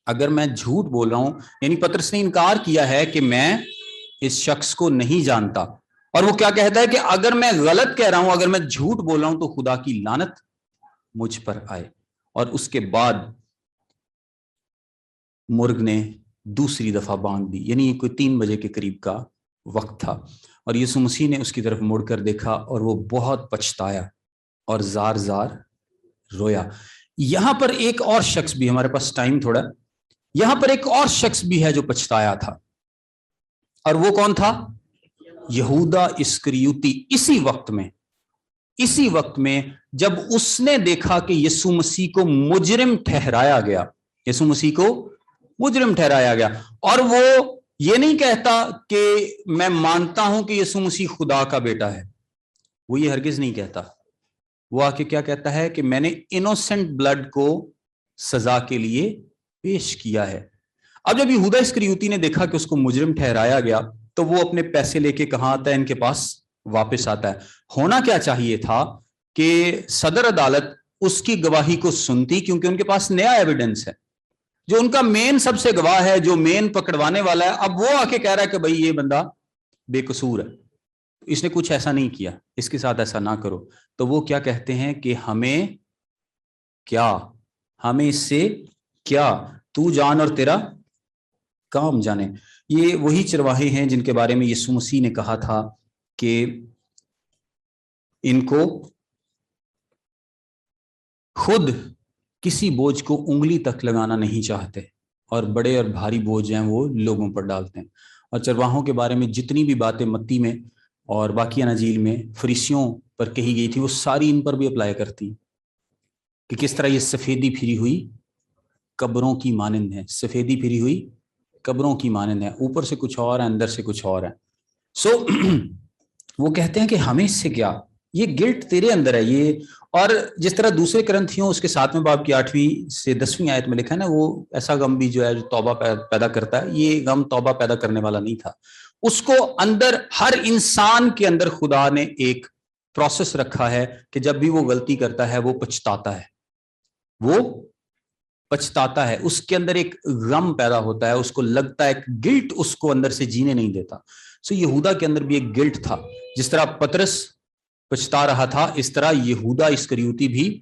اگر میں جھوٹ بول رہا ہوں, یعنی پطرس نے انکار کیا ہے کہ میں اس شخص کو نہیں جانتا, اور وہ کیا کہتا ہے کہ اگر میں غلط کہہ رہا ہوں, اگر میں جھوٹ بول رہا ہوں تو خدا کی لعنت مجھ پر آئے. اور اس کے بعد مرغ نے دوسری دفعہ بانگ دی, یعنی کوئی 3 بجے کے قریب کا وقت تھا, اور یسوع مسیح نے اس کی طرف مڑ کر دیکھا اور وہ بہت پچھتایا اور زار زار رویا. یہاں پر ایک اور شخص بھی, ہمارے پاس ٹائم تھوڑا, یہاں پر ایک اور شخص بھی ہے جو پچھتایا تھا, اور وہ کون تھا؟ یہودا اسکریوتی. اسی وقت میں جب اس نے دیکھا کہ یسوع مسیح کو مجرم ٹھہرایا گیا, یسوع مسیح کو مجرم ٹھہرایا گیا, اور وہ یہ نہیں کہتا کہ میں مانتا ہوں کہ یسوع مسیح خدا کا بیٹا ہے, وہ یہ ہرگز نہیں کہتا. وہ آ کے کیا کہتا ہے کہ میں نے انوسنٹ بلڈ کو سزا کے لیے پیش کیا ہے. اب جب یہودا اسکریوتی نے دیکھا کہ اس کو مجرم ٹھہرایا گیا, تو وہ اپنے پیسے لے کے کہاں آتا ہے؟ ان کے پاس واپس آتا ہے. ہونا کیا چاہیے تھا کہ صدر عدالت اس کی گواہی کو سنتی, کیونکہ ان کے پاس نیا ایویڈنس ہے. جو ان کا مین سب سے گواہ ہے, جو مین پکڑوانے والا ہے, اب وہ آ کے کہہ رہا ہے کہ بھائی یہ بندہ بے قصور ہے, اس نے کچھ ایسا نہیں کیا, اس کے ساتھ ایسا نہ کرو. تو وہ کیا کہتے ہیں کہ ہمیں اس سے کیا, تو جان اور تیرا کام جانے. یہ وہی چرواہے ہیں جن کے بارے میں یسوع مسیح نے کہا تھا کہ ان کو خود کسی بوجھ کو انگلی تک لگانا نہیں چاہتے, اور بڑے اور بھاری بوجھ ہیں وہ لوگوں پر ڈالتے ہیں. اور چرواہوں کے بارے میں جتنی بھی باتیں متی میں اور باقی اناجیل میں فریسیوں پر کہی گئی تھی, وہ ساری ان پر بھی اپلائی کرتی, کہ کس طرح یہ سفیدی پھری ہوئی قبروں کی مانند ہے. سفیدی پھری ہوئی قبروں کی مانند ہے, اوپر سے کچھ اور ہے, اندر سے کچھ اور ہے. وہ کہتے ہیں کہ ہمیں اس سے کیا, یہ گلٹ تیرے اندر ہے یہ. اور جس طرح دوسرے کرنتھیوں اس کے 7ویں باب کی 8ویں سے 10ویں آیت میں لکھا ہے نا, وہ ایسا غم بھی جو ہے جو توبہ پیدا کرتا ہے, یہ غم توبہ پیدا کرنے والا نہیں تھا. اس کو اندر, ہر انسان کے اندر خدا نے ایک پروسیس رکھا ہے کہ جب بھی وہ غلطی کرتا ہے وہ پچھتاتا ہے, وہ پچھتاتا ہے, اس کے اندر ایک غم پیدا ہوتا ہے, اس کو لگتا ہے, گلٹ اس کو اندر سے جینے نہیں دیتا. سو یہودا کے اندر بھی ایک گلٹ تھا. جس طرح پترس پچھتا رہا تھا, اس طرح یہودا اسکریوتی بھی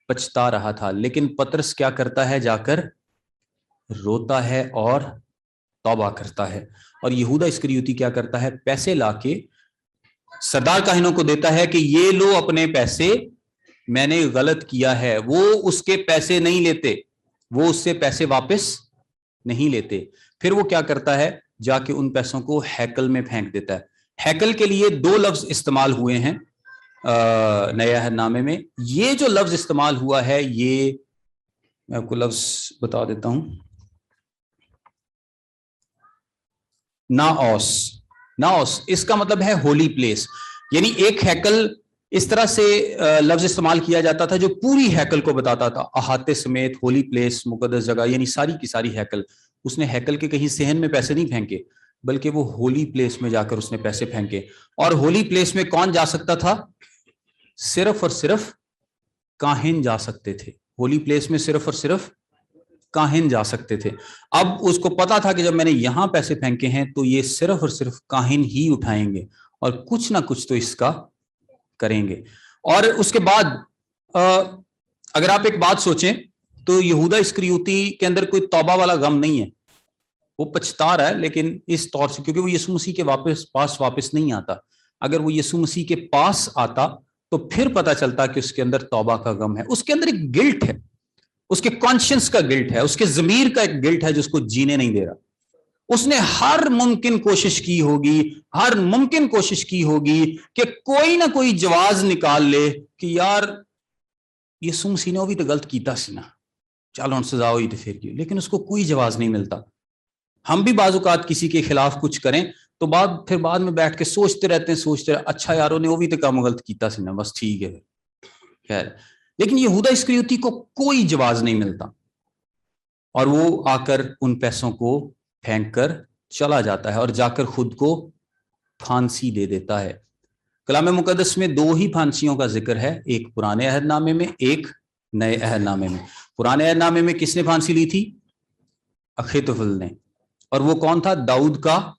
پچھتا رہا تھا. لیکن پترس کیا کرتا ہے, جا کر روتا ہے اور توبہ کرتا ہے. اور یہودا اسکریوتی کیا کرتا ہے, پیسے لا کے سردار کاہنوں کو دیتا ہے کہ یہ لو اپنے پیسے, میں نے غلط کیا ہے. وہ اس کے پیسے نہیں لیتے, وہ اس سے پیسے واپس نہیں لیتے. پھر وہ کیا کرتا ہے, جا کے ان پیسوں کو ہیکل میں پھینک دیتا ہے. ہیکل کے لیے 2 لفظ استعمال ہوئے ہیں نئے عہد نامے میں. یہ جو لفظ استعمال ہوا ہے, یہ میں آپ کو لفظ بتا دیتا ہوں, ناؤس, اس کا مطلب ہے ہولی پلیس. یعنی ایک ہیکل اس طرح سے لفظ استعمال کیا جاتا تھا جو پوری ہیکل کو بتاتا تھا, احاطے سمیت, ہولی پلیس, مقدس جگہ, یعنی ساری کی ساری ہیکل. اس نے ہیکل کے کہیں صحن میں پیسے نہیں پھینکے, بلکہ وہ ہولی پلیس میں جا کر اس نے پیسے پھینکے. اور ہولی پلیس میں کون جا سکتا تھا, صرف اور صرف کاہن جا سکتے تھے. ہولی پلیس میں صرف اور صرف کاہن جا سکتے تھے. اب اس کو پتا تھا کہ جب میں نے یہاں پیسے پھینکے ہیں تو یہ صرف اور صرف کاہن ہی اٹھائیں گے اور کچھ نہ کچھ تو اس کا کریں گے. اور اس کے بعد اگر آپ ایک بات سوچیں تو یہودا اسکریوتی کے اندر کوئی توبہ والا غم نہیں ہے, وہ پچھتا رہا ہے, لیکن اس طور سے کیونکہ وہ یسوع مسیح کے پاس واپس نہیں آتا. اگر وہ یسوع مسیح کے پاس آتا تو پھر پتا چلتا کہ اس کے اندر توبہ کا غم ہے, اس کے اندر ایک گلٹ ہے, اس کے کانشنس کا گلٹ ہے, اس کے ضمیر کا ایک گلٹ ہے جو اس کو جینے نہیں دے رہا. اس نے ہر ممکن کوشش کی ہوگی کہ کوئی نہ کوئی جواز نکال لے کہ یار یسوع مسیح نے بھی تو غلط کیتا سی نا, چلو ان سزا ہوئی تو پھر کیوں. لیکن اس کو کوئی جواز نہیں ملتا. ہم بھی بعض اوقات کسی کے خلاف کچھ کریں تو پھر بعد میں بیٹھ کے سوچتے رہتے ہیں, اچھا یاروں نے وہ بھی تو کام غلط کیتا سی نا, بس ٹھیک ہے خیر. لیکن یہودا اسکریوتی کو کوئی جواز نہیں ملتا اور وہ آ کر ان پیسوں کو پھینک کر چلا جاتا ہے اور جا کر خود کو پھانسی دے دیتا ہے. کلام مقدس میں 2 ہی پھانسیوں کا ذکر ہے, ایک پرانے عہد نامے میں, ایک نئے عہد نامے میں. پرانے عہد نامے میں کس نے پھانسی لی تھی, اخیتوفل نے. اور وہ کون تھا, داؤد کا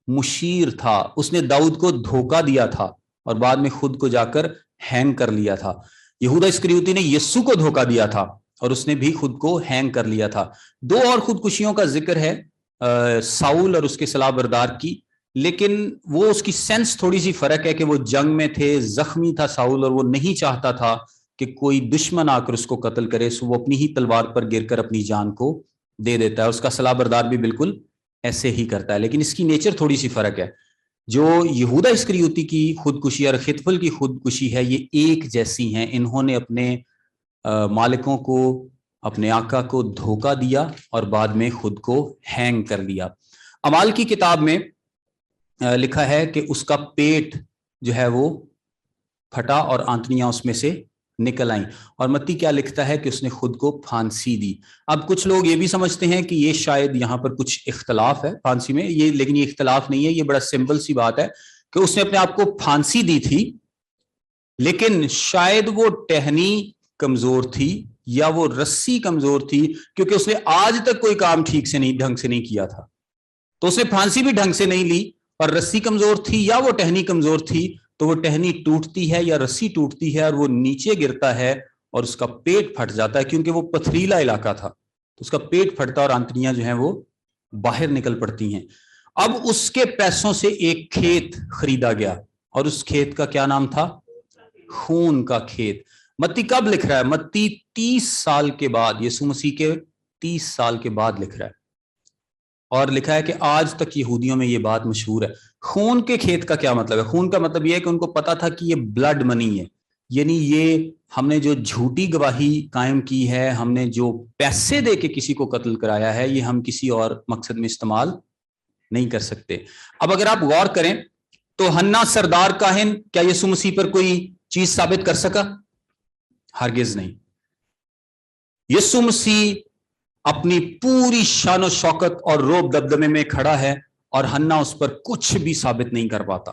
مشیر تھا. اس نے داؤد کو دھوکہ دیا تھا اور بعد میں خود کو جا کر ہینگ کر لیا تھا. یہودا اسکریوتی نے یسوع کو دھوکہ دیا تھا اور اس نے بھی خود کو ہینگ کر لیا تھا. 2 اور خودکشیوں کا ذکر ہے, ساؤل اور اس کے صلاح بردار کی, لیکن وہ اس کی سینس تھوڑی سی فرق ہے کہ وہ جنگ میں تھے, زخمی تھا ساؤل, اور وہ نہیں چاہتا تھا کہ کوئی دشمن آ کر اس کو قتل کرے, سو وہ اپنی ہی تلوار پر گر کر اپنی جان کو دے دیتا ہے. اس کا صلاح بردار بھی بالکل ایسے ہی کرتا ہے, لیکن اس کی نیچر تھوڑی سی فرق ہے. جو یہودا اسکریوتی کی خودکشی اور اخیتوفل کی خودکشی ہے, یہ ایک جیسی ہیں. انہوں نے اپنے مالکوں کو, اپنے آقا کو دھوکہ دیا اور بعد میں خود کو ہینگ کر لیا. اعمال کی کتاب میں لکھا ہے کہ اس کا پیٹ جو ہے وہ پھٹا اور آنتڑیاں اس میں سے نکل آئیں. اور متی کیا لکھتا ہے کہ اس نے خود کو پھانسی دی. اب کچھ لوگ یہ بھی سمجھتے ہیں کہ یہ شاید یہاں پر کچھ اختلاف ہے پھانسی میں, لیکن یہ اختلاف نہیں ہے, یہ بڑا سمپل سی بات ہے کہ اس نے اپنے آپ کو پھانسی دی تھی, لیکن شاید وہ ٹہنی کمزور تھی یا وہ رسی کمزور تھی, کیونکہ اس نے آج تک کوئی کام ٹھیک سے نہیں, ڈھنگ سے نہیں کیا تھا. تو اس نے پھانسی بھی ڈھنگ سے نہیں لی, اور رسی کمزور تھی یا وہ ٹہنی کمزور تھی, تو وہ ٹہنی ٹوٹتی ہے یا رسی ٹوٹتی ہے اور وہ نیچے گرتا ہے اور اس کا پیٹ پھٹ جاتا ہے, کیونکہ وہ پتھریلا علاقہ تھا تو اس کا پیٹ پھٹتا اور آنتڑیاں جو ہیں وہ باہر نکل پڑتی ہیں. اب اس کے پیسوں سے ایک کھیت خریدا گیا اور اس کھیت کا کیا نام تھا, خون کا کھیت. متی کب لکھ رہا ہے, متی 30 سال کے بعد, یسوع مسیح کے 30 سال کے بعد لکھ رہا ہے, اور لکھا ہے کہ آج تک یہودیوں میں یہ بات مشہور ہے. خون کے کھیت کا کیا مطلب ہے؟ خون کا مطلب یہ ہے کہ ان کو پتا تھا کہ یہ بلڈ منی ہے, یعنی یہ ہم نے جو جھوٹی گواہی قائم کی ہے, ہم نے جو پیسے دے کے کسی کو قتل کرایا ہے, یہ ہم کسی اور مقصد میں استعمال نہیں کر سکتے. اب اگر آپ غور کریں تو ہنا سردار کاہن کیا یسوع مسیح پر کوئی چیز ثابت کر سکا؟ ہرگز نہیں. یسوع مسیح اپنی پوری شان و شوکت اور روب دبدبے میں کھڑا ہے اور हन्ना उस पर कुछ भी साबित नहीं कर पाता।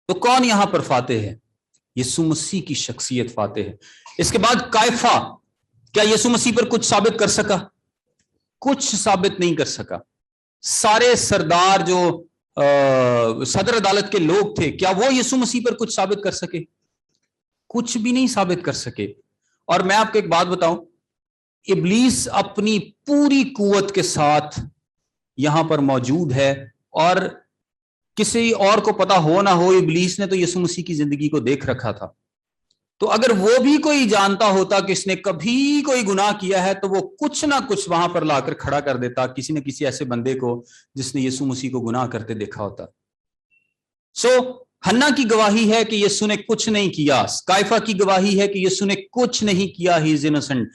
तो कौन यहां पर फातेह है? यीशु मसीह की शख्सियत फातेह है। इसके बाद कायफा, क्या यीशु मसीह पर कुछ साबित कर सका? कुछ साबित नहीं कर सका। सारे सरदार जो सदर अदालत के लोग थे, क्या वो यीशु मसीह पर कुछ साबित कर सके? कुछ भी नहीं साबित कर सके। और मैं आपको एक बात बताऊं, इब्लीस अपनी पूरी कुवत के साथ यहां पर मौजूद है, और किसी और को पता हो ना हो, इब्लीस ने तो यीशु मसीह की जिंदगी को देख रखा था। तो अगर वो भी कोई जानता होता कि इसने कभी कोई गुनाह किया है, तो वो कुछ ना कुछ वहां पर लाकर खड़ा कर देता, किसी न किसी ऐसे बंदे को जिसने यीशु मसीह को गुनाह करते देखा होता। हन्ना की गवाही है कि यीशु ने कुछ नहीं किया। कायफा की गवाही है कि यीशु ने कुछ नहीं किया, ही इज इनोसेंट।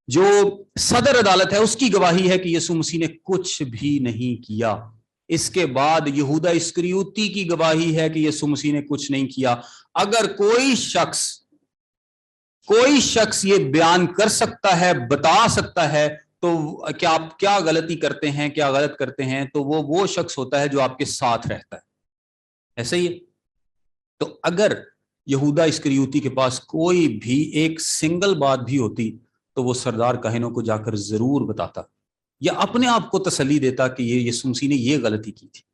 जो सदर अदालत है उसकी गवाही है कि यीशु मसीह ने कुछ भी नहीं किया। इसके बाद यहूदा इस्करियोती की गवाही है कि यीशु मसीह ने कुछ नहीं किया। अगर कोई शख्स ये बयान कर सकता है, बता सकता है, तो क्या आप क्या गलती करते हैं, क्या गलत करते हैं, तो वो शख्स होता है जो आपके साथ रहता है। ऐसे ही। तो अगर यहूदा इस्करियोती के पास कोई भी एक सिंगल बात भी होती, तो वो सरदार काहिनों को जाकर जरूर बताता, या अपने आप को तसल्ली देता कि ये यीशु मसीह ने ये गलती की थी।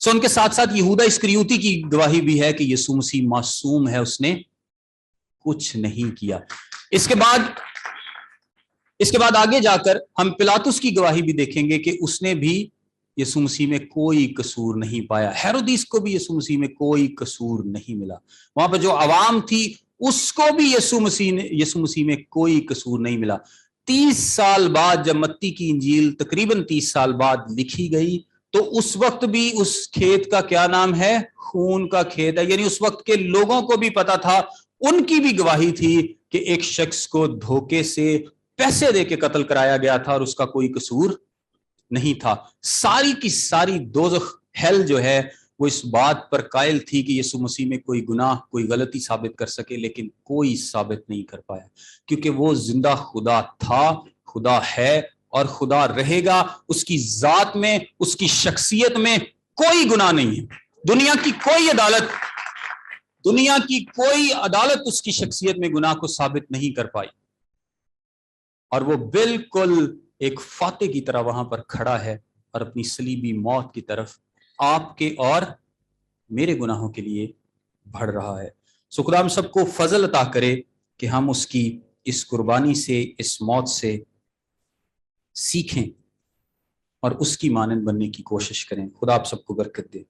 सो उनके साथ साथ यहूदा इस्करियोती की गवाही भी है कि यीशु मसीह मासूम है, उसने कुछ नहीं किया। इसके बाद आगे जाकर हम पिलातुस की गवाही भी देखेंगे कि उसने भी यीशु मसीह में कोई कसूर नहीं पाया। हेरोदिस को भी यीशु मसीह में कोई कसूर नहीं मिला। वहां पर जो आवाम थी उसको भी यीशु मसीह में कोई कसूर नहीं मिला। 30 साल बाद जब मत्ती की इंजील तकरीबन 30 साल बाद लिखी गई, तो उस वक्त भी उस खेत का क्या नाम है? खून का खेत है। यानी उस वक्त के लोगों को भी पता था, उनकी भी गवाही थी कि एक शख्स को धोखे से पैसे देके कत्ल कराया गया था और उसका कोई कसूर नहीं था। सारी की सारी दोज़ख हेल जो है वो इस बात पर कायल थी कि यीशु मसीह में कोई गुनाह, कोई गलती साबित कर सके, लेकिन कोई साबित नहीं कर पाया, क्योंकि वो जिंदा खुदा था, खुदा है और खुदा रहेगा। उसकी जात में, उसकी शख्सियत में कोई गुनाह नहीं है। दुनिया की कोई अदालत उसकी शख्सियत में गुनाह को साबित नहीं कर पाई, और वो बिल्कुल एक फाते की तरह वहां पर खड़ा है और अपनी सलीबी मौत की तरफ आपके और मेरे गुनाहों के लिए बढ़ रहा है। सो खुदा हम सबको फजल अता करे कि हम उसकी इस कुर्बानी से, इस मौत से सीखें और उसकी मानंद बनने की कोशिश करें। खुदा आप सबको बरकत दे।